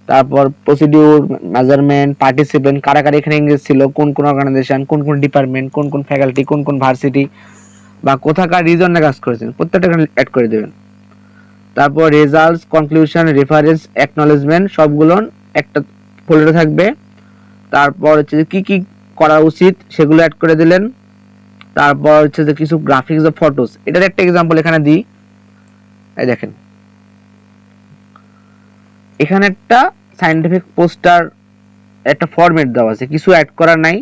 তারপর প্রসিডিউর, মেজারমেন্ট, পার্টিসিপেন্ট, কারা কারা এখানে এঙ্গেজ ছিল, কোন কোন অর্গানাইজেশন, কোন কোন ডিপার্টমেন্ট, কোন কোন ফ্যাকাল্টি, কোন কোন ভার্সিটি বা কোথাকার রিজনে কাজ করেছেন, প্রত্যেকটা এখানে অ্যাড করে দেবেন। তারপর রেজাল্টস, কনক্লুশন, রেফারেন্স, অ্যাকনলেজমেন্ট সবগুলো একটা ফোল্ডারে থাকবে। তারপর হচ্ছে যে কি কি করা উচিত সেগুলো অ্যাড করে দিলেন। তারপর হচ্ছে যে কিছু গ্রাফিক্স বা ফটোস, এটার একটা এক্সাম্পল এখানে দিই। এই দেখেন এখানে একটা সায়েন্টিফিক পোস্টার একটা ফরম্যাট দেওয়া আছে, কিছু অ্যাড করা নাই।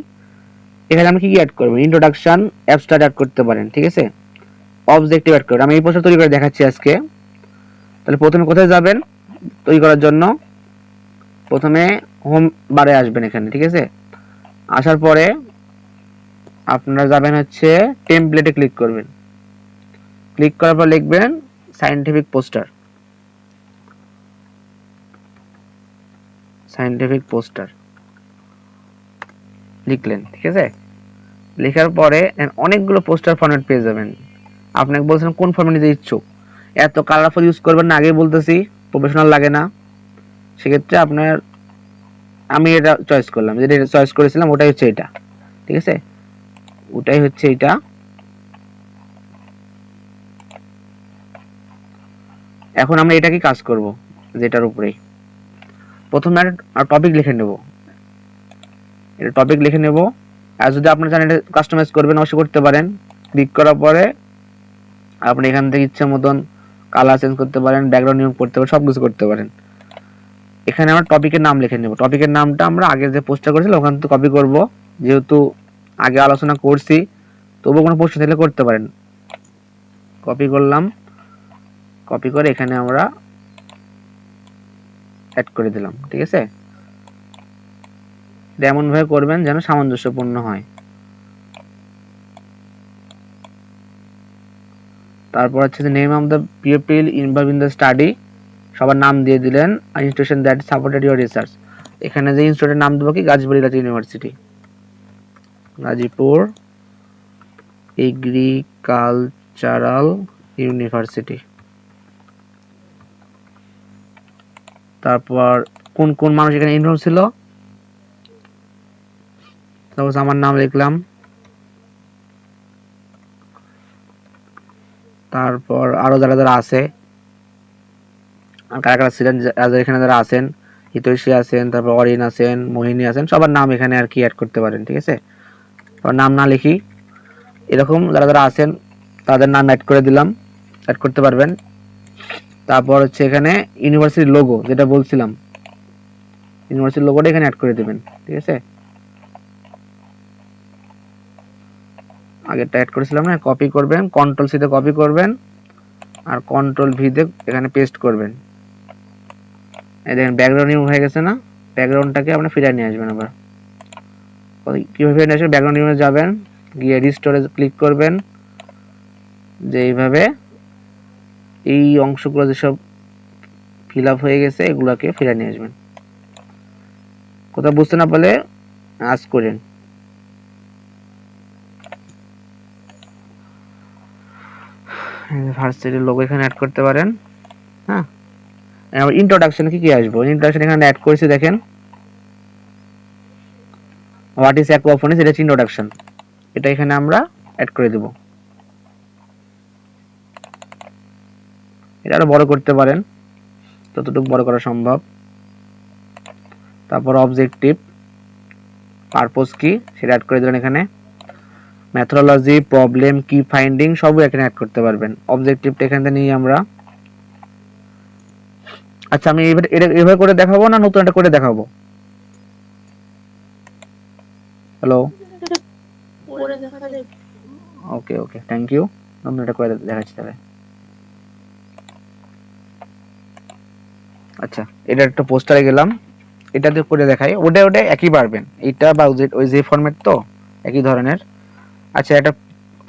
এখানে আমি কি কি অ্যাড করব, ইন্ট্রোডাকশন, অ্যাবস্ট্রাক্ট অ্যাড করতে পারেন। ঠিক আছে, অবজেক্টিভ অ্যাড করবেন। আমি এই পোস্টার তৈরি করে দেখাচ্ছি আজকে। তাহলে প্রথমে কোথায় যাবেন তৈরি করার জন্য, প্রথমে হোম বারে আসবেন এখানে। ঠিক আছে, আসার পরে আপনারা যাবেন হচ্ছে টেমপ্লেটে ক্লিক করবেন, ক্লিক করার পর লিখবেন সায়েন্টিফিক পোস্টার, সায়েন্টিফিক পোস্টার লিখলেন। ঠিক আছে, লেখার পরে অনেকগুলো পোস্টার ফরম্যাট পেয়ে যাবেন। আপনাকে বলছেন কোন ফরম্যাট নিতে ইচ্ছুক, এত কালারফুল ইউজ করবেন না, আগেই বলতেছি প্রফেশনাল লাগে না। সেক্ষেত্রে আপনার, আমি এটা চয়েস করলাম, যেটা চয়েস করেছিলাম ওটাই হচ্ছে এটা। ঠিক আছে, ওটাই হচ্ছে এটা। এখন আমরা এটাকে কাজ করব, যেটার উপরেই প্রথমে টপিক লিখে নেব, এটা টপিক লিখে নেব। আর যদি আপনার চান এটা কাস্টমাইজ করবেন অবশ্যই করতে পারেন। ক্লিক করার পরে আপনি এখান থেকে ইচ্ছা মতন কালার চেঞ্জ করতে পারেন, ব্যাকগ্রাউন্ড নিয়ম করতে পারেন, সব কিছু করতে পারেন। এখানে আমরা টপিকের নাম লিখে নেব, টপিকের নামটা আমরা আগে যে পোস্টটা করেছিলাম ওখান থেকে কপি করব, যেহেতু আগে আলোচনা করছি তবুও কোনো প্রশ্ন থাকলে করতে পারেন। কপি করলাম, কপি করে এখানে আমরা অ্যাড করে দিলাম। ঠিক আছে, এমন ভাবে করবেন যেন সামঞ্জস্যপূর্ণ হয়। তারপর হচ্ছে name of the people involve in the study, সবার নাম দিয়ে দিলেন। আর institution that supported your research, এখানে যে ইনস্টিটিউটের নাম দেবো কি গাজীপুর ইলাচি ইউনিভার্সিটি, গাজীপুর এগ্রিকালচারাল ইউনিভার্সিটি। তারপর কোন কোন মানুষ এখানে ইনভলভ ছিল, সাপোজ আমার নাম লিখলাম। তারপর আরো যারা যারা আছে, আর কারা কারা ছিলেন, যারা এখানে যারা আছেন, হিতৈষী আছেন, তারপর অরিন আছেন, মোহিনী আছেন, সবার নাম এখানে আর কি অ্যাড করতে পারেন। ঠিক আছে, নাম না লিখি, এরকম যারা যারা আছেন তাদের নাম অ্যাড করে দিলাম, অ্যাড করতে পারবেন। তারপর হচ্ছে এখানে ইউনিভার্সিটির লোগো যেটা বলছিলাম, ইউনিভার্সিটির লোগোটা এখানে অ্যাড করে দেবেন। ঠিক আছে, আগেরটা অ্যাড করেছিলাম না, কপি করবেন, কন্ট্রোল সি তে কপি করবেন আর কন্ট্রোল ভি তে এখানে পেস্ট করবেন। এই দেখেন ব্যাকগ্রাউন্ড রিমুভ হয়ে গেছে না, ব্যাকগ্রাউন্ডটাকে আপনি ফিরিয়ে নিয়ে আসবেন। আবার কিভাবে ফিরিয়ে নিয়ে আসবেন, ব্যাকগ্রাউন্ড রিমুভে যাবেন, গিয়ে রিস্টোরেজ ক্লিক করবেন, যে এইভাবে এই অংশগুলো যেসব ফিল আপ হয়ে গেছে এগুলোকে ফিরিয়ে নিয়ে আসবেন। কোথাও বুঝতে না পারলে আস্ক করেন। ভার্সিটির লোগো এখানে অ্যাড করতে পারেন। হ্যাঁ, ইন্ট্রোডাকশন কি কি আসবে, ইন্ট্রোডাকশন এখানে অ্যাড করেছি দেখেন, হোয়াট ইজ অ্যাকুয়াফোনিক্স, এটা হচ্ছে ইন্ট্রোডাকশন, এটা এখানে আমরা অ্যাড করে দেব। এটা আরো বড় করতে পারেন, ততটুকু বড় করা সম্ভব। তারপর অবজেক্টিভ, পারপোজ কি সেটা অ্যাড করে দিলেন এখানে, মেথোডোলজি, প্রবলেম, কি ফাইন্ডিং সবই এখানে অ্যাড করতে পারবেন। অবজেক্টিভটা এখান থেকে নিয়ে আমরা, আচ্ছা আমি এভাবে করে দেখাবো না নতুন একটা করে দেখাবো? হ্যালো, করে দেখা যাবে। ওকে ওকে, থ্যাংক ইউ। নতুন একটা করে দেখাচ্ছি তাহলে। আচ্ছা, এটা একটা পোস্টারে গেলাম, এটাতে করে দেখাই, ওটা ওটা একই পারবেন, এটা বা ওই যে ফরম্যাট তো একই ধরনের। আচ্ছা, একটা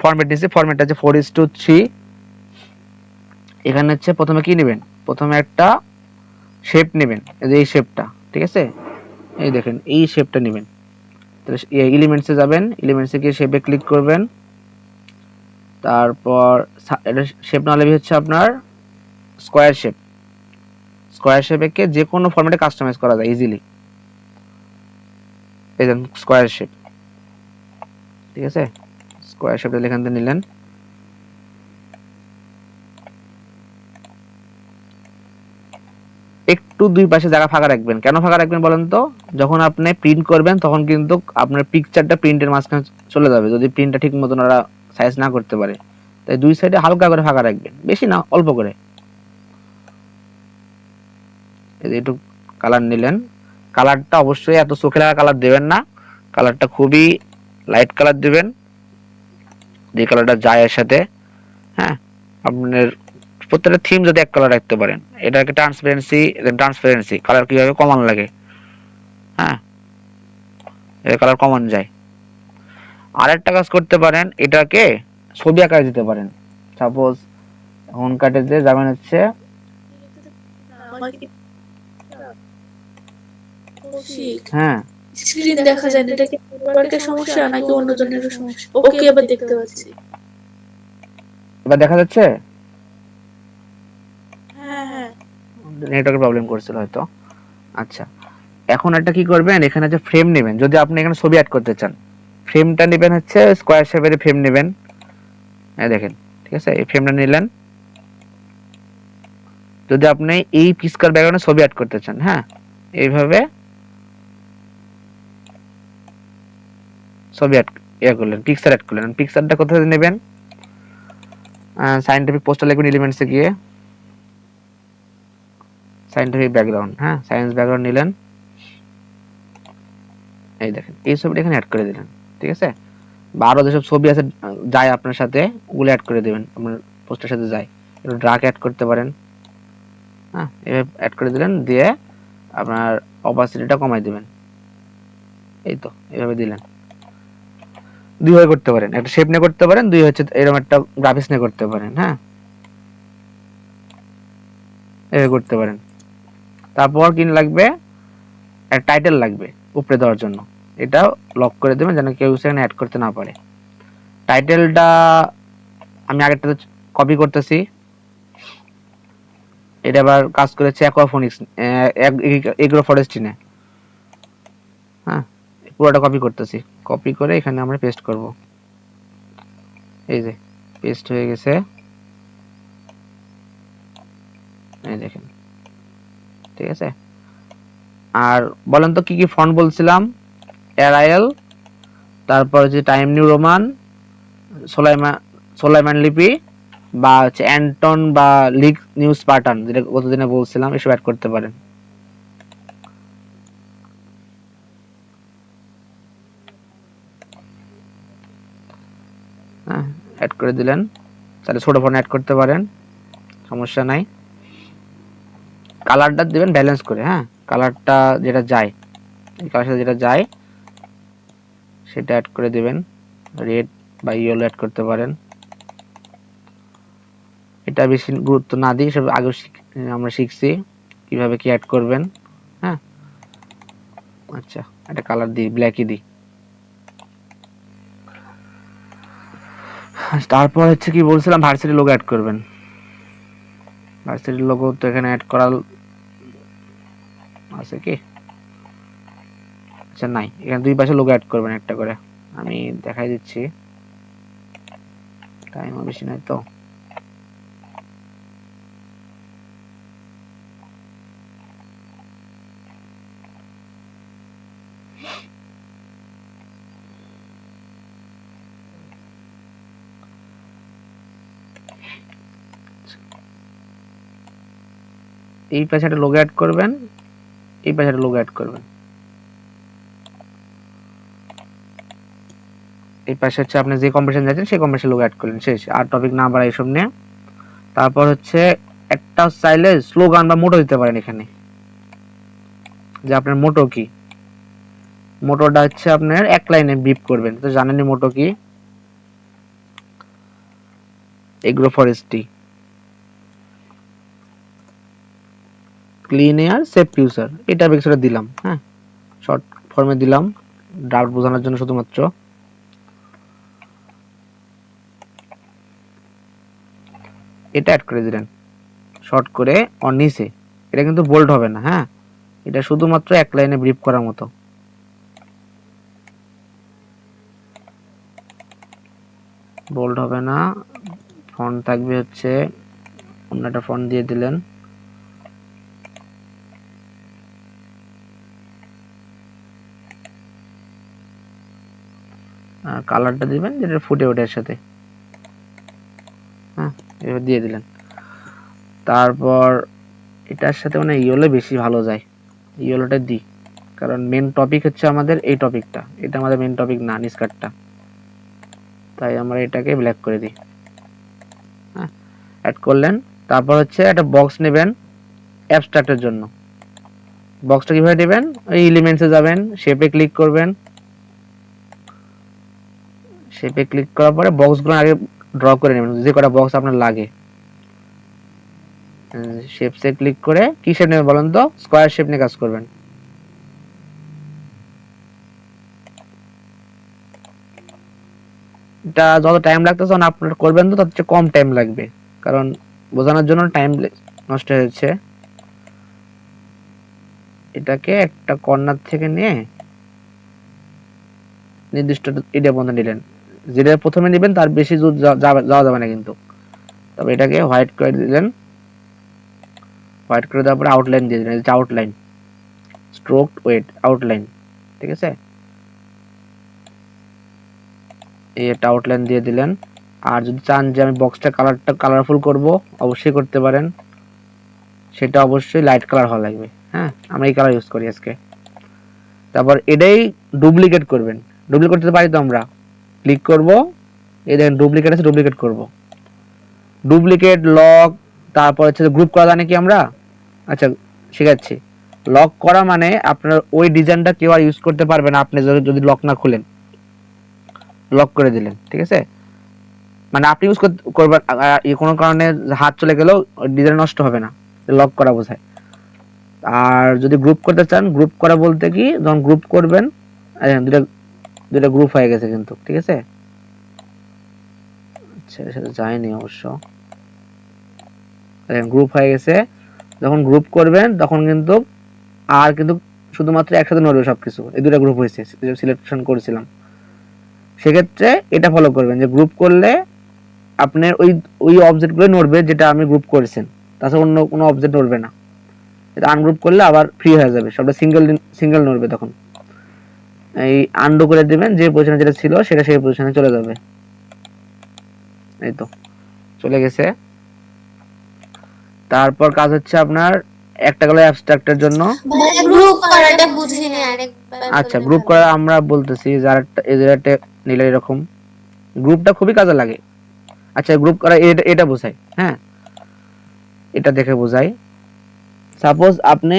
ফরম্যাট নিচ্ছি, ফরম্যাটটা হচ্ছে 4:3। এখানে হচ্ছে প্রথমে কি নেবেন, প্রথমে একটা শেপ নেবেন, এই শেপটা। ঠিক আছে, এই দেখেন এই শেপটা নেবেন। তাহলে এলিমেন্টসে যাবেন, এলিমেন্টসে গিয়ে শেপে ক্লিক করবেন। তারপর এটা শেপ না হলে হচ্ছে আপনার স্কোয়ার শেপ, স্কোয়ার শেপকে যে কোনো ফরম্যাটে কাস্টমাইজ করা যায় ইজিলি। এই দেখেন স্কোয়ার শেপ। ঠিক আছে, স্কোয়ার শেপটা এখান থেকে নিলেন। একটু দুই পাশে জায়গা ফাঁকা রাখবেন, কেন ফাঁকা রাখবেন বলেন তো, যখন আপনি প্রিন্ট করবেন তখন কিন্তু আপনার পিকচারটা প্রিন্টের মাঝখানে চলে যাবে যদি প্রিন্টটা ঠিক মতন ওরা সাইজ না করতে পারে। তাই দুই সাইডে হালকা করে ফাঁকা রাখবেন, বেশি না অল্প করে। একটু কালার নিলেন, কালারটা অবশ্যই এত চোখে লাগা কালার দেবেন না, কালারটা খুবই লাইট কালার দিবেন, যে কালারটা যায় এর সাথে। হ্যাঁ, আপনার প্রত্যেকটা থিম যদি এক কালার রাখতে পারেন, এটাকে ট্রান্সপারেন্সি কালার কিভাবে কমান লাগে। হ্যাঁ, এর কালার কমান যায়। আরেকটা কাজ করতে পারেন, এটাকে ছবি আকারে দিতে পারেন। সাপোজ এখন কাটেতে যাবেন হচ্ছে, হ্যাঁ স্ক্রিন দেখা যায় না, এটা কি নেটওয়ার্কের সমস্যা নাকি অন্য জনের সমস্যা? ওকে, এবার দেখতে পাচ্ছি। এবার দেখা যাচ্ছে, হ্যাঁ হ্যাঁ, নেটওয়ার্কের প্রবলেম করছিল হয়তো। আচ্ছা, এখন একটা কি করবেন, এখানে যে ফ্রেম নেবেন, যদি আপনি এখানে ছবি অ্যাড করতে চান, ফ্রেমটা নেবেন হচ্ছে স্কোয়ার শেপের ফ্রেম নেবেন। এই দেখেন, ঠিক আছে, এই ফ্রেমটা নিলেন। যদি আপনি এই পিক্সেল ব্যাকগ্রাউন্ডে ছবি অ্যাড করতে চান, হ্যাঁ, এইভাবে ছবি অ্যাড করলেন, পিক্সেল অ্যাড করলেন। পিক্সেলটা কোথায় নেবেন, সায়েন্টিফিক পোস্টার লিখবেন, এলিমেন্টসে গিয়ে সায়েন্টিফিক ব্যাকগ্রাউন্ড, হ্যাঁ, সায়েন্স ব্যাকগ্রাউন্ড নিলেন। এই দেখেন এই ছবিটা এখানে অ্যাড করে দিলেন। ঠিক আছে, বা আরো যেসব ছবি আছে যায় আপনার সাথে, ওগুলো অ্যাড করে দেবেন, আপনার পোস্টার সাথে যায়। একটু ড্রাগ অ্যাড করতে পারেন। হ্যাঁ, এভাবে অ্যাড করে দিলেন, দিয়ে আপনার অপাসিটিটা কমাই দিবেন। এই তো এইভাবে দিলেন। দুই ভাবে করতে পারেন, একটা শেপ নিয়ে করতে পারেন, দুই হচ্ছে এরকম একটা গ্রাফিক্স নিয়ে করতে পারেন। হ্যাঁ, এভাবে করতে পারেন। তারপর কি লাগবে, একটা টাইটেল লাগবে উপরে দেওয়ার জন্য, এটা লক করে দেবেন যেন কেউ সেখানে অ্যাড করতে না পারে। টাইটেলটা আমি আগেরটাতে কপি করতেছি, এটা আবার কাজ করেছে অ্যাকোয়াফোনিক্স এগ্রো ফরেস্টিনে। হ্যাঁ, পুরোটা কপি করতেছি, কপি করে এখানে আমরা পেস্ট করব। এই যে পেস্ট হয়ে গেছে, এই দেখেন, ঠিক আছে। আর বলেন তো কি কি ফন্ট বলছিলাম, এরাইল, তারপর যে টাইম নিউ রোমান, সোলাইমান লিপি, বা হচ্ছে অ্যান্টন বা লিগ নিউ স্পার্টান, যেটা গতদিনে বলছিলাম, এসব অ্যাড করতে পারেন। হ্যাঁ, অ্যাড করে দিলেন, তাহলে ছোট ফন্ট অ্যাড করতে পারেন, সমস্যা নাই। কালারটা দিবেন ব্যালেন্স করে, হ্যাঁ, কালারটা যেটা যায়, এই কালার সাথে যেটা যায় সেটা অ্যাড করে দিবেন, রেড বা ইয়েলো অ্যাড করতে পারেন। এটা বেশি গুরুত্ব না দিই, সব আগে আমরা শিখছি কিভাবে কি অ্যাড করবেন। হ্যাঁ, আচ্ছা, একটা কালার দিই, ব্ল্যাকই দিই। তারপর হচ্ছে কি বলছিলাম, ভার্সিটি লোগো অ্যাড করবেন। ভার্সিটি লোগো তো এখানে অ্যাড করা আছে কি, আচ্ছা নাই, এখানে দুই পাশে লোগো অ্যাড করবেন একটা করে, আমি দেখাই দিচ্ছি, টাইমও বেশি নাই তো। এই পাশে একটা লোগো অ্যাড করবেন, এই পাশে একটা লোগো অ্যাড করবেন, এই পাশে হচ্ছে আপনি যে কম্পিটিশন যাচ্ছেন সেই কম্পিটিশন লোগো অ্যাড করলেন, শেষ। আর টপিক না বাড়াই এসব নিয়ে। তারপর হচ্ছে একটা চাইলে স্লোগান বা মোটো দিতে পারেন এখানে, যে আপনার মোটো কি, মোটোটা হচ্ছে আপনার এক লাইনে ব্রিফ করবেন, তো জানেনই মোটো কি, agro forestry, clean air safe future, এটা বেশিটা দিলাম। হ্যাঁ, শর্ট ফর্মে দিলাম, ডাউট বোঝানোর জন্য শুধুমাত্র। এটা অ্যাড করে দিলেন শর্ট করে অন নিচে, এটা কিন্তু বোল্ড হবে না, হ্যাঁ, এটা শুধুমাত্র এক লাইনে ব্রিফ করার মতো। বোল্ড হবে না, ফন্ট থাকবে হচ্ছে অন্য একটা ফন্ট দিয়ে দিলেন। আর কালারটা দিবেন যেটা ফুটে ওঠে এর সাথে, হ্যাঁ, এবার দিয়ে দিলেন। তারপর এটার সাথে মানে ইয়েলো বেশি ভালো যায়, ইয়েলোটা দিই, কারণ মেন টপিক হচ্ছে আমাদের এই টপিকটা, এটা আমাদের মেন টপিক না নিস্কার্টটা, তাই আমরা এটাকে ব্ল্যাক করে দিই। হ্যাঁ, অ্যাড করলেন। তারপর হচ্ছে একটা বক্স নেবেন অ্যাবস্ট্রাক্টের জন্য। বক্সটা কিভাবে দেবেন, ওই এলিমেন্টসে যাবেন, শেপে ক্লিক করবেন, শেপে ক্লিক করার পরে বক্সগুলো আগে ড্র করে নেবেন, যে কটা বক্স আপনার লাগে। শেপসে ক্লিক করে কি শেপ নেবেন বলেন তো, স্কয়ার শেপ নিয়ে কাজ করবেন। এটা যত টাইম লাগতেছে আপনার করবেন তো তার চেয়ে কম টাইম লাগবে, কারণ বোঝানোর জন্য টাইম নষ্ট হয়েছে। এটাকে একটা কর্নার থেকে নিয়ে নির্দিষ্ট এটা পর্যন্ত নিলেন, যেটা প্রথমে নেবেন তার বেশি যাওয়া যাবে না কিন্তু। তবে এটাকে হোয়াইট করে দিলেন, হোয়াইট করে দেওয়ার পরে আউটলাইন দিয়ে দিলেন, এটা আউটলাইন, স্ট্রোক ওয়েট আউটলাইন, ঠিক আছে, এই একটা আউটলাইন দিয়ে দিলেন। আর যদি চান যে আমি বক্সটা কালারটা কালারফুল করব, অবশ্যই করতে পারেন, সেটা অবশ্যই লাইট কালার হওয়া লাগবে। হ্যাঁ, আমরা এই কালার ইউজ করি আজকে। তারপর এটাই ডুপ্লিকেট করবেন, ডুপ্লিকেট করতে পারি তো আমরা, ক্লিক করব, এই দেখেন ডুপ্লিকেট আছে, ডুপ্লিকেট করব, ডুপ্লিকেট লক। তারপর হচ্ছে গ্রুপ করা জানি কি আমরা, আচ্ছা শিখাচ্ছি। লক করা মানে আপনার ওই ডিজাইনটা কেউ আর ইউজ করতে পারবে না আপনি যদি লক না খুলেন, লক করে দিলেন, ঠিক আছে, মানে আপনি ইউজ করবেন, কোনো কারণে হাত চলে গেলেও ডিজাইন নষ্ট হবে না, লক করা বোঝায়। আর যদি গ্রুপ করতে চান, গ্রুপ করা বলতে কি, যখন গ্রুপ করবেন দুটা দুটা গ্রুপ হয়ে গেছে কিন্তু, ঠিক আছে। আচ্ছা এর সাথে যায়নি অবশ্য, গ্রুপ হয়ে গেছে। যখন গ্রুপ করবেন তখন কিন্তু আর কিন্তু শুধুমাত্র একসাথে নড়বে সবকিছু, এই দুটো গ্রুপ হয়েছে সিলেকশন করেছিলাম। সেক্ষেত্রে এটা ফলো করবেন যে গ্রুপ করলে আপনার ওই ওই অবজেক্টগুলো নড়বে যেটা আপনি গ্রুপ করেছেন, তাছাড়া অন্য কোনো অবজেক্ট নড়বে না। এটা আনগ্রুপ করলে আবার ফ্রি হয়ে যাবে, সবটা সিঙ্গেল নড়বে। তখন এই আনডু করে দিবেন, যে পজিশনে যেটা ছিল সেটা সেই পজিশনে চলে যাবে। এই তো চলে গেছে। তারপর কাজ হচ্ছে আপনার একটা গেল অ্যাবস্ট্রাক্টের জন্য। গ্রুপ করাটা বুঝিনি, আরেকবার আচ্ছা গ্রুপ করা আমরা বলতেছি, যার একটা নিলে এরকম গ্রুপটা খুবই কাজে লাগে। আচ্ছা গ্রুপ করা এটা বোঝায়, হ্যাঁ এটা দেখে বোঝায়। সাপোজ আপনি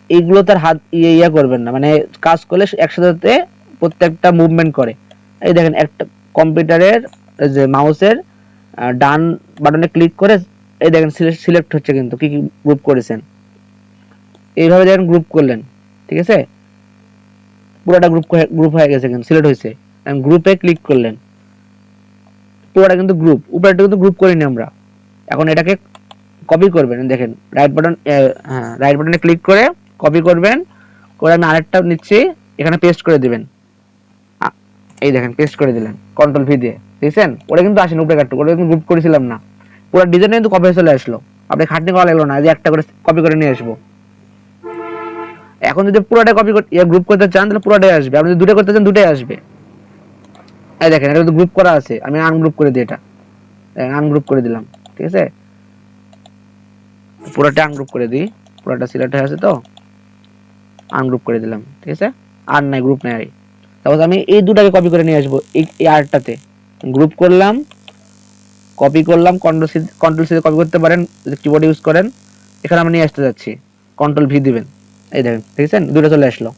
এইগুলো তার হাত ইয়া করবেন না, মানে কাজ করলে একসাথে প্রত্যেকটা মুভমেন্ট করে। এই দেখেন একটা কম্পিউটারের যে মাউসের ডান বাটনে ক্লিক করে এই দেখেন সিলেক্ট হচ্ছে কিন্তু কি কি গ্রুপ করেছেন। এইভাবে দেখেন গ্রুপ করলেন, ঠিক আছে, পুরোটা গ্রুপ হয়ে গেছে কিন্তু সিলেক্ট হয়েছে। গ্রুপে ক্লিক করলেন, পুরোটা কিন্তু গ্রুপ, উপরেটা কিন্তু গ্রুপ করিনি আমরা। এখন এটাকে কপি করবেন, দেখেন রাইট বাটনে ক্লিক করে কপি করবেন, করে আমি আরেকটা নিচ্ছি, এখানে পেস্ট করে দিবেন। এই দেখেন পেস্ট করে দিলেন কন্ট্রোল ভি দিয়ে, দেখছেন ওটা কিন্তু আসেনি উপরে কাটটু, ওটা কিন্তু গ্রুপ করেছিলাম না, পুরো ডিজাইন কিন্তু কপি চলে আসলো। আপনি খাটনি করা লাগলো না যে একটা করে কপি করে নিয়ে আসবো। এখন যদি পুরোটা কপি গ্রুপ করতে চান তাহলে পুরোটাই আসবে, আপনি যদি দুটো করতে চান দুটোই আসবে। এই দেখেন এটা কিন্তু গ্রুপ করা আছে, আমি আনগ্রুপ করে দিই, এটা আনগ্রুপ করে দিলাম, ঠিক আছে, পুরোটা আনগ্রুপ করে দিই, পুরোটা সিলেক্ট হয়ে আছে তো আনগ্রুপ করে দিলাম, ঠিক আছে। আর নাই গ্রুপ নাই, তারপর আমি এই দুটাকে কপি করে নিয়ে আসবো এই আরটাতে, গ্রুপ করলাম, কপি করলাম, কন্ট্রোল সি কপি করতে পারেন যদি কিবোর্ড ইউজ করেন। এখানে আমি নিয়ে আসতে যাচ্ছি, কন্ট্রোল ভি দিবেন, এই দেখেন দেখছেন দুটো চলে আসলো।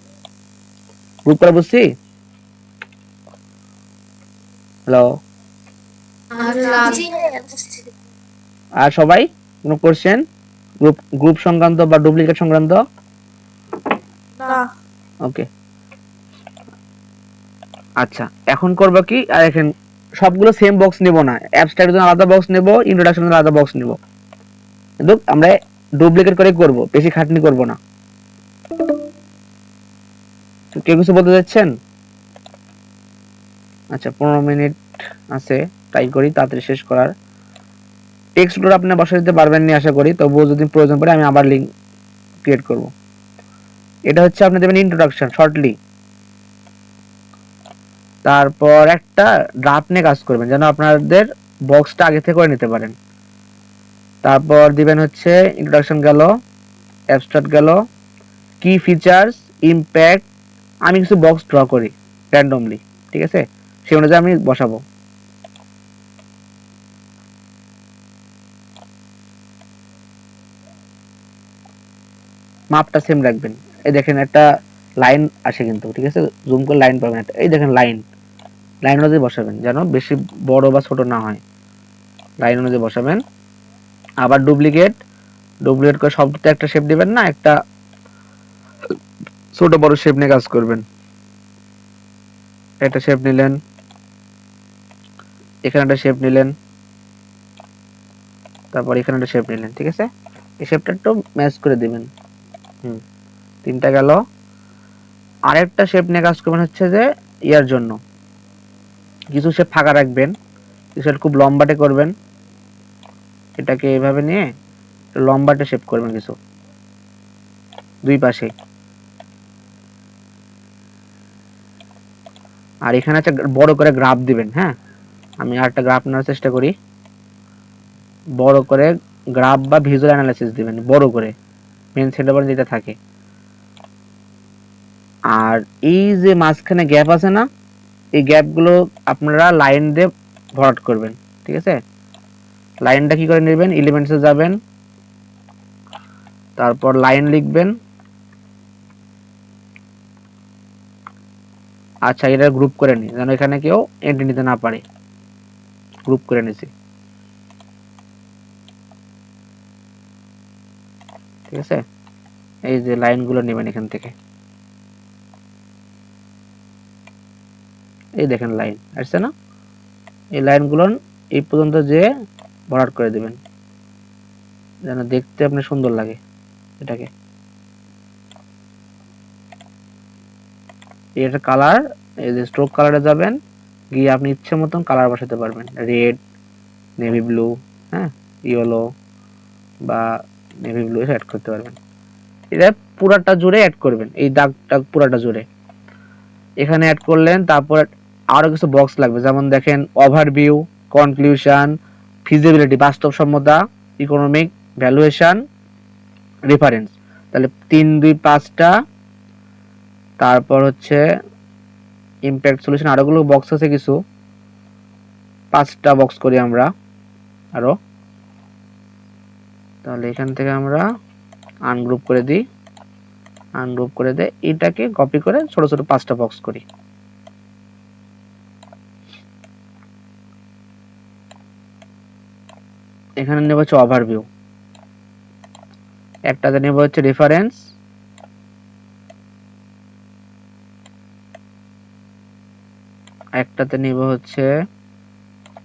গ্রুপ করা বুঝছি? হ্যালো, আর সবাই কোনো কোশ্চেন গ্রুপ সংক্রান্ত বা ডুপ্লিকেট সংক্রান্ত? না। ওকে আচ্ছা এখন করবো কি, আর এখন সবগুলো সেম বক্স নেব না, অ্যাবস্ট্রাক্টের জন্য আলাদা বক্স নেব, ইন্ট্রোডাকশনের জন্য আলাদা বক্স নেব, কিন্তু আমরা ডুপ্লিকেট করে করব, বেশি খাটনি করব না। কেউ কিছু বলতে যাচ্ছেন? আচ্ছা 15 মিনিট আছে, ট্রাই করি তাড়াতাড়ি শেষ করার। টেক্সটগুলো আপনি বসাতে দিতে পারবেন না আশা করি, তবুও যদি প্রয়োজন পড়ে আমি আবার লিংক ক্রিয়েট করব। এটা হচ্ছে আপনি দেবেন ইন্ট্রোডাকশন শর্টলি, তারপর একটা ড্রাফট নিয়ে কাজ করবেন যেন আপনাদের বক্সটা আগে থেকে করে নিতে পারেন। তারপর দিবেন হচ্ছে ইন্ট্রোডাকশন গেল, অ্যাবস্ট্রাক্ট গেল, কি ফিচার্স, ইমপ্যাক্ট, আমি কিছু বক্স ড্র করি র্যান্ডমলি, ঠিক আছে, সেই অনুযায়ী আমি বসাবো। মাপটা সেম রাখবেন। এই দেখেন একটা লাইন আসে কিন্তু, ঠিক আছে, জুম করে লাইন পাবেন একটা, এই দেখেন লাইন অনুযায়ী বসাবেন যেন বেশি বড় বা ছোট না হয়, লাইন অনুযায়ী বসাবেন। আবার ডুপ্লিকেট করে সবটা একটা শেপ দিবেন না, একটা ছোট বড় শেপ নিয়ে কাজ করবেন। একটা শেপ নিলেন, এখানে একটা শেপ নিলেন, তারপর এখানে একটা শেপ নিলেন, ঠিক আছে, এই শেপটা একটু ম্যাচ করে দিবেন। তিনটা গেল। আরেকটা শেপ নিয়ে কাজ করবেন হচ্ছে যে ইয়ার জন্য কিছু শেপ ফাঁকা রাখবেন, কিছু খুব লম্বাটে করবেন, এটাকে এইভাবে নিয়ে লম্বাটে শেপ করবেন কিছু দুই পাশে। আর এখানে একটা বড় করে গ্রাফ দিবেন, হ্যাঁ আমি আরেকটা গ্রাফ নেওয়ার চেষ্টা করি, বড় করে গ্রাফ বা ভিজুয়াল অ্যানালাইসিস দিবেন বড় করে, মেন সেটআপ যেটা থাকে। আর এই যে মাঝখানে গ্যাপ আছে না, এই গ্যাপগুলো আপনারা লাইন দিয়ে ভরাট করবেন, ঠিক আছে। লাইনটা কি করে নেবেন, এলিমেন্টসে যাবেন, তারপর লাইন লিখবেন। আচ্ছা এটা গ্রুপ করে নিই যেন এখানে কেউ এন্ট্রি নিতে না পারে, গ্রুপ করে নিছি। ঠিক আছে, এই যে লাইনগুলো নেবেন এখান থেকে, এই দেখেন লাইন আসছে না, এই লাইনগুলো এই পর্যন্ত যে ভরাট করে দিবেন যেন দেখতে আপনার সুন্দর লাগে এটাকে। এটা কালার, এই যে স্ট্রোক কালারে যাবেন, গিয়ে আপনি ইচ্ছে মতন কালার বসাতে পারবেন, রেড, নেভি ব্লু, হ্যাঁ, ইয়েলো বা নেভি ব্লু অ্যাড করতে পারবেন। এটা পুরাটা জুড়ে অ্যাড করবেন, এই দাগটা পুরাটা জুড়ে এখানে অ্যাড করলেন। তারপর আরো কিছু বক্স লাগবে, যেমন দেখেন ওভারভিউ, কনক্লুশন, ফিজিবিলিটি বাস্তবসম্মতা, ইকোনমিক ভ্যালুয়েশন, রেফারেন্স। তাহলে 3 2 5টা, তারপর হচ্ছে ইমপ্যাক্ট সলিউশন, আরোগুলো বক্স আছে কিছু, 5টা বক্স করি আমরা আরো। তাহলে এখান থেকে আমরা আনগ্রুপ করে দিই, আনগ্রুপ করে দেয়, এটাকে কপি করে ছোট ছোট 5টা বক্স করি। এখানে নেব হচ্ছে ওভারভিউ, একটাতে নেব হচ্ছে রেফারেন্স, একটাতে নেব হচ্ছে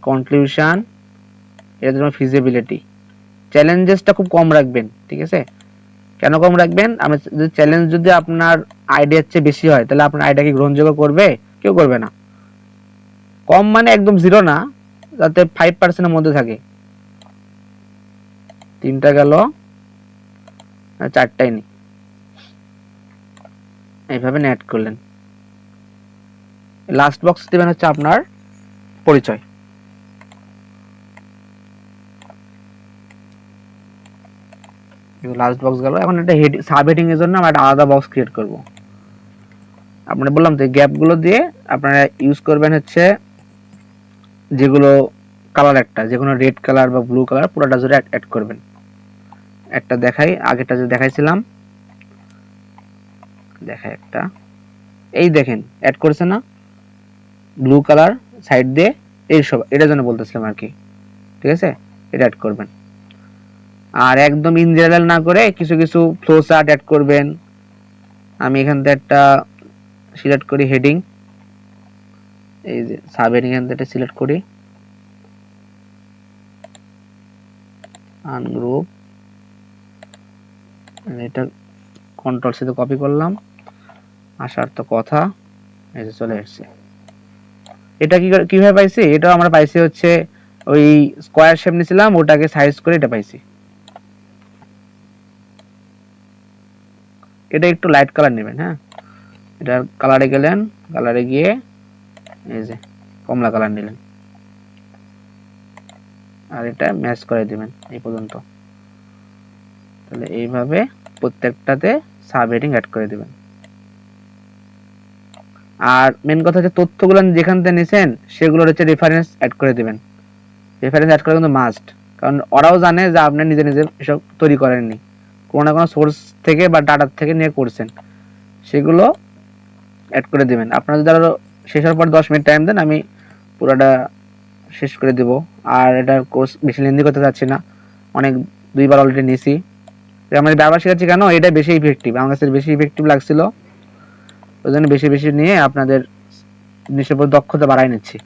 কনক্লুশন, এটাতে নেব ফিজিবিলিটি। চ্যালেঞ্জেসটা খুব কম রাখবেন, ঠিক আছে? কেন কম রাখবেন? আমরা যদি চ্যালেঞ্জ যদি আপনার আইডিয়ার চেয়ে বেশি হয় তাহলে আপনার আইডিয়া কি গ্রহণযোগ্য করবে? কেউ করবে না। কম মানে একদম জিরো না, যাতে 5% এর মধ্যে থাকে। 3টা গেল, 4টাই নি, এইভাবে নেট করলেন। লাস্ট বক্স দিবেন হচ্ছে আপনার পরিচয়। লাস্ট বক্স গেল। এখন এটা হেড সাব হেডিং এর জন্য আমরা একটা আলাদা বক্স ক্রিয়েট করব। আপনারা বললাম তো গ্যাপ গুলো দিয়ে আপনারা ইউজ করবেন হচ্ছে যেগুলো কালার, একটা যে কোনো রেড কালার বা ব্লু কালার পুরোটা জুড়ে অ্যাড করবেন। একটা দেখাই, আগেটা যে দেখাইছিলাম দেখাই একটা, এই দেখেন অ্যাড করেছে না ব্লু কালার সাইড দিয়ে, এই সব এটার জন্য বলতেছিলাম আর কি, ঠিক আছে? এটা অ্যাড করবেন। আর একদম ইন জেনারেল না করে কিছু কিছু ফ্লো চার্ট অ্যাড করবেন। আমি এখান থেকে একটা সিলেক্ট করি হেডিং, এই যে সাব হেডিং এখান থেকে সিলেক্ট করি, আনগ্রুপ, এটা কন্ট্রোল সি তে কপি করলাম, আসার তো কথা, এই যে চলে আসছে। এটা কিভাবে পাইছি? এটা আমরা পাইছি হচ্ছে ওই স্কয়ার শেপ নিছিলাম, ওটাকে সাইজ করে এটা পাইছি। এটা একটু লাইট কালার নেবেন, হ্যাঁ, এটা কালারে গেলেন, কালারে গিয়ে এই যে কমলা কালার নিলেন, আর এটা ম্যাচ করে দিবেন এই পর্যন্ত। তাহলে এইভাবে প্রত্যেকটাতে সাব হেডিং অ্যাড করে দিবেন। আর মেন কথা হচ্ছে তথ্যগুলো যেখান থেকে নিছেন সেগুলোর হচ্ছে রেফারেন্স অ্যাড করে দিবেন। রেফারেন্স অ্যাড করা কিন্তু মাস্ট, কারণ ওরাও জানে যে আপনি নিজে নিজে এসব তৈরি করেননি, কোনো না কোনো সোর্স থেকে বা ডাটা থেকে নিয়ে করছেন, সেগুলো অ্যাড করে দিবেন। আপনারা যদি আরো শেষ হওয়ার পর 10 মিনিট টাইম দেন, আমি পুরোটা শেষ করে দেব। আর এটার কোর্স বেশি লেন্দি করতে চাচ্ছি না, অনেক 2বার অলরেডি নিয়েছি। আমরা ব্যবহার শেখাচ্ছি কেন, এটা বেশি ইফেক্টিভ, আমার কাছে বেশি ইফেক্টিভ লাগছিল, ওই জন্য বেশি বেশি নিয়ে আপনাদের জিনিসের উপর দক্ষতা বাড়াই নিচ্ছি।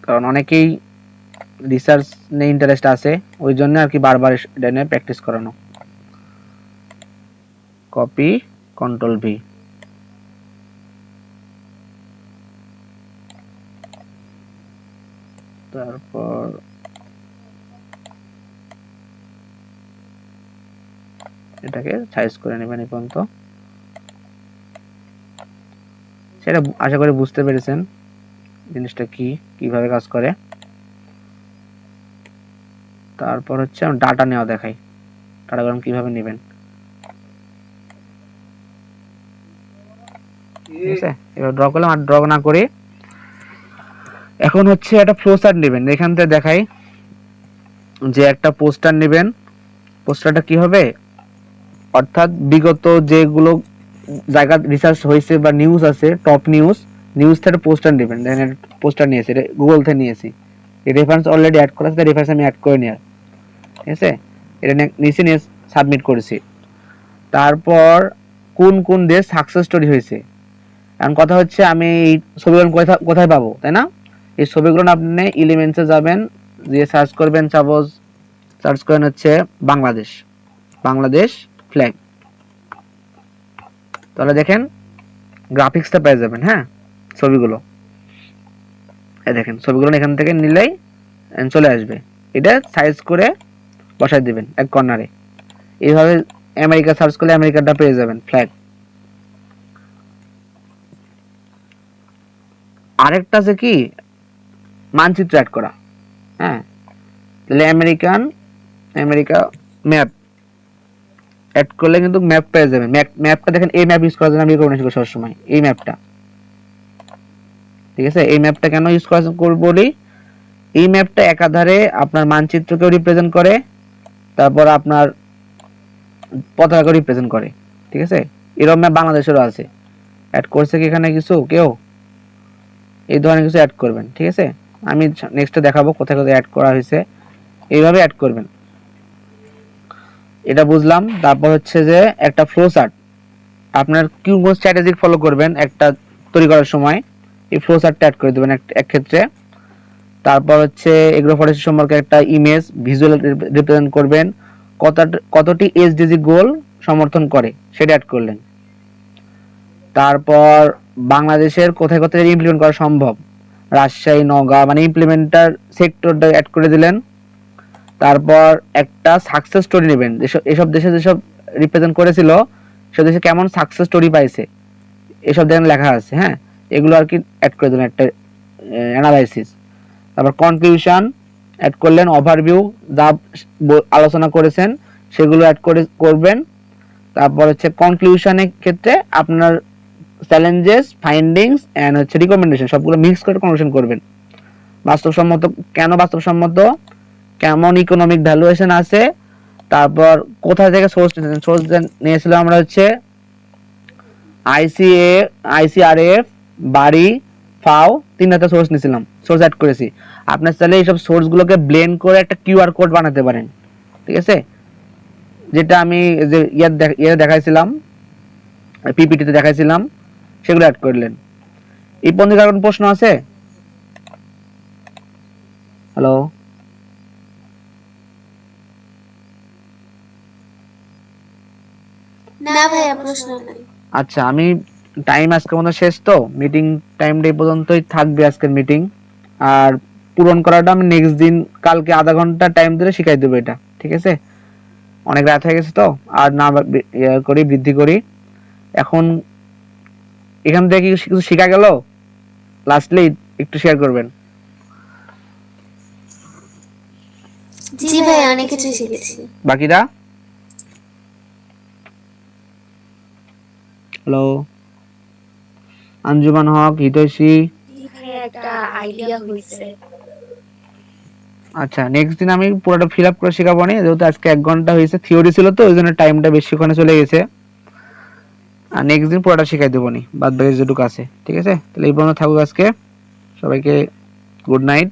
কারণ অনেকেই রিসার্চ নিয়ে ইন্টারেস্ট আছে, ওই জন্য আর কি বারবার এটা নিয়ে প্র্যাকটিস করানো। কপি, কন্ট্রোল ভি, তারপর এটাকে সাইজ করে নেবেন এই পর্যন্ত। সেটা আশা করি বুঝতে পেরেছেন জিনিসটা কি, কিভাবে কাজ করে। তারপর হচ্ছে আমি ডাটা নেওয়া দেখাই, ডাটাগ্রাম কিভাবে নেবেন, ঠিক আছে? এবার ড্র করলাম, আর ড্র না করে এখন হচ্ছে একটা ফ্লো চার্ট নেবেন। এখান থেকে দেখাই যে একটা পোস্টার নেবেন। পোস্টারটা কি হবে, অর্থাৎ বিগত যেগুলো জায়গা রিসার্চ হয়েছে বা নিউজ আছে, টপ নিউজ থেকে পোস্টার নেবেন। দেখেন পোস্টার নিয়েছি, এটা গুগল থেকে নিয়েছি, এই রেফারেন্স অলরেডি অ্যাড করা আছে, রেফারেন্স আমি অ্যাড করে নিয়ে ঠিক আছে, এটা নিচে নিয়ে সাবমিট করেছি। তারপর কোন কোন দেশ সাকসেস স্টোরি হয়েছে, এখন কথা হচ্ছে আমি এই ছবিগুলো কোথায় পাবো, তাই না? এই ছবিগুলো আপনি এলিমেন্টসে যাবেন, দিয়ে সার্চ করবেন, সাপোজ সার্চ করেন হচ্ছে বাংলাদেশ, বাংলাদেশ ফ্ল্যাগ, তাহলে দেখেন গ্রাফিক্সটা পেয়ে যাবেন। হ্যাঁ, ছবিগুলো এই দেখেন, ছবিগুলো এখান থেকে নিলেই চলে আসবে, এটা সাইজ করে বসাই দিবেন এক কর্নারে। এইভাবে আমেরিকা সার্চ করলে আমেরিকাটা পেয়ে যাবেন ফ্ল্যাগ। আরেকটা আছে কি, মানচিত্র অ্যাড করা। হ্যাঁ, তাহলে আমেরিকা ম্যাপ অ্যাড করলে কিন্তু ম্যাপ পেয়ে যাবেন। ম্যাপটা দেখেন, এই ম্যাপ ইউজ করার জন্য আমি রেকমেন্ড করি সবসময় এই ম্যাপটা। ঠিক আছে, এই ম্যাপটা কেন ইউজ করব বলি, এই ম্যাপটা একাধারে আপনার মানচিত্রকেও রিপ্রেজেন্ট করে, তারপর আপনার পতাকাকেও রিপ্রেজেন্ট করে। ঠিক আছে, এরকম ম্যাপ বাংলাদেশেরও আছে। অ্যাড করছে কি এখানে কিছু কেউ? এই ধরনের কিছু অ্যাড করবেন। ঠিক আছে, আমি নেক্সটে দেখাবো কোথায় কোথায় অ্যাড করা হয়েছে। এইভাবে অ্যাড করবেন, এটা বুঝলাম। তারপর হচ্ছে যে একটা ফ্লো চার্ট, আপনার কি কোন স্ট্র্যাটেজি ফলো করবেন একটা তৈরি করার সময়, এই ফ্লো চার্টটা অ্যাড করে দেবেন এক ক্ষেত্রে। তারপর হচ্ছে এগ্রো ফরেস্ট সম্পর্কে একটা ইমেজ ভিজুয়াল রিপ্রেজেন্ট করবেন, কতটি এসডিজি গোল সমর্থন করে সেটা অ্যাড করলেন। তারপর বাংলাদেশের কোথায় কোথায় ইমপ্লিমেন্ট করা সম্ভব, রাজশাহী, নওগাঁ, মানে ইমপ্লিমেন্টার সেক্টরটা অ্যাড করে দিলেন। তারপর একটা সাকসেস স্টোরি নেবেন, এসব দেশে যেসব রিপ্রেজেন্ট করেছিল সেসব দেশে কেমন সাকসেস স্টোরি পাইছে এসব দেখেন লেখা আছে। হ্যাঁ, এগুলো আর কি অ্যাড করে দিলেন একটা অ্যানালাইসিস। তারপর কনক্লুশন অ্যাড করলেন, ওভারভিউ যা আলোচনা করেছেন সেগুলো অ্যাড করবেন। তারপর হচ্ছে কনক্লুশনের ক্ষেত্রে আপনার চ্যালেঞ্জেস, ফাইন্ডিংস এন্ড হচ্ছে রিকমেন্ডেশন সবগুলো মিক্স করে কনক্লুশন করবেন। বাস্তবসম্মত, কেন বাস্তবসম্মত, কেমন ইকোনমিক ভ্যালুয়েশন আছে, তারপর কোথায় থেকে সোর্স নিয়েছিলাম আমরা হচ্ছে আইসিআরএফ, বাড়ি, ফাও, তিনটা সোর্স নিয়েছিলাম, সোর্স অ্যাড করেছি। আপনার চাইলে এইসব সোর্সগুলোকে ব্লেন্ড করে একটা কিউআর কোড বানাতে পারেন। ঠিক আছে, যেটা আমি যে ইয়ে দেখাইছিলাম, পিপিটিতে দেখাইছিলাম, সেগুলো অ্যাড করলেন। এই পর্যন্ত কারণ প্রশ্ন আছে? হ্যালো, না ভাইয়া, প্রশ্ন নাই। আচ্ছা, আমি টাইম আজকের মতো শেষ, তো মিটিং টাইমটা এই পর্যন্তই থাকবে আজকের মিটিং। আর পূরণ করাটা আমি নেক্সট দিন, কালকে আধা ঘন্টা টাইম ধরে শিখাই দেবো এটা। ঠিক আছে, অনেক রাত হয়ে গেছে তো, আর না করি, বৃদ্ধি করি। এখন এখান থেকে কিছু শেখা গেল, লাস্টলি একটু শেয়ার করবেন। জি ভাইয়া, অনেক কিছু শিখেছি। বাকিরা? হ্যালো, আঞ্জুমান হক, হিতৈষী। একটা আইডিয়া হইছে। আচ্ছা, নেক্সট দিন আমি পুরোটা ফিল আপ করে শেখাবো না, যেহেতু আজকে 1 ঘন্টা হয়েছে, থিওরি ছিল তো ওই জন্য টাইমটা বেশিক্ষণে চলে গেছে। আর নেক্সট দিন পুরোটা শেখাই দেবো নি, বাদ বাকি যেটুকু আছে। ঠিক আছে, তাহলে এই পর্যন্ত থাকুক আজকে। সবাইকে গুড নাইট।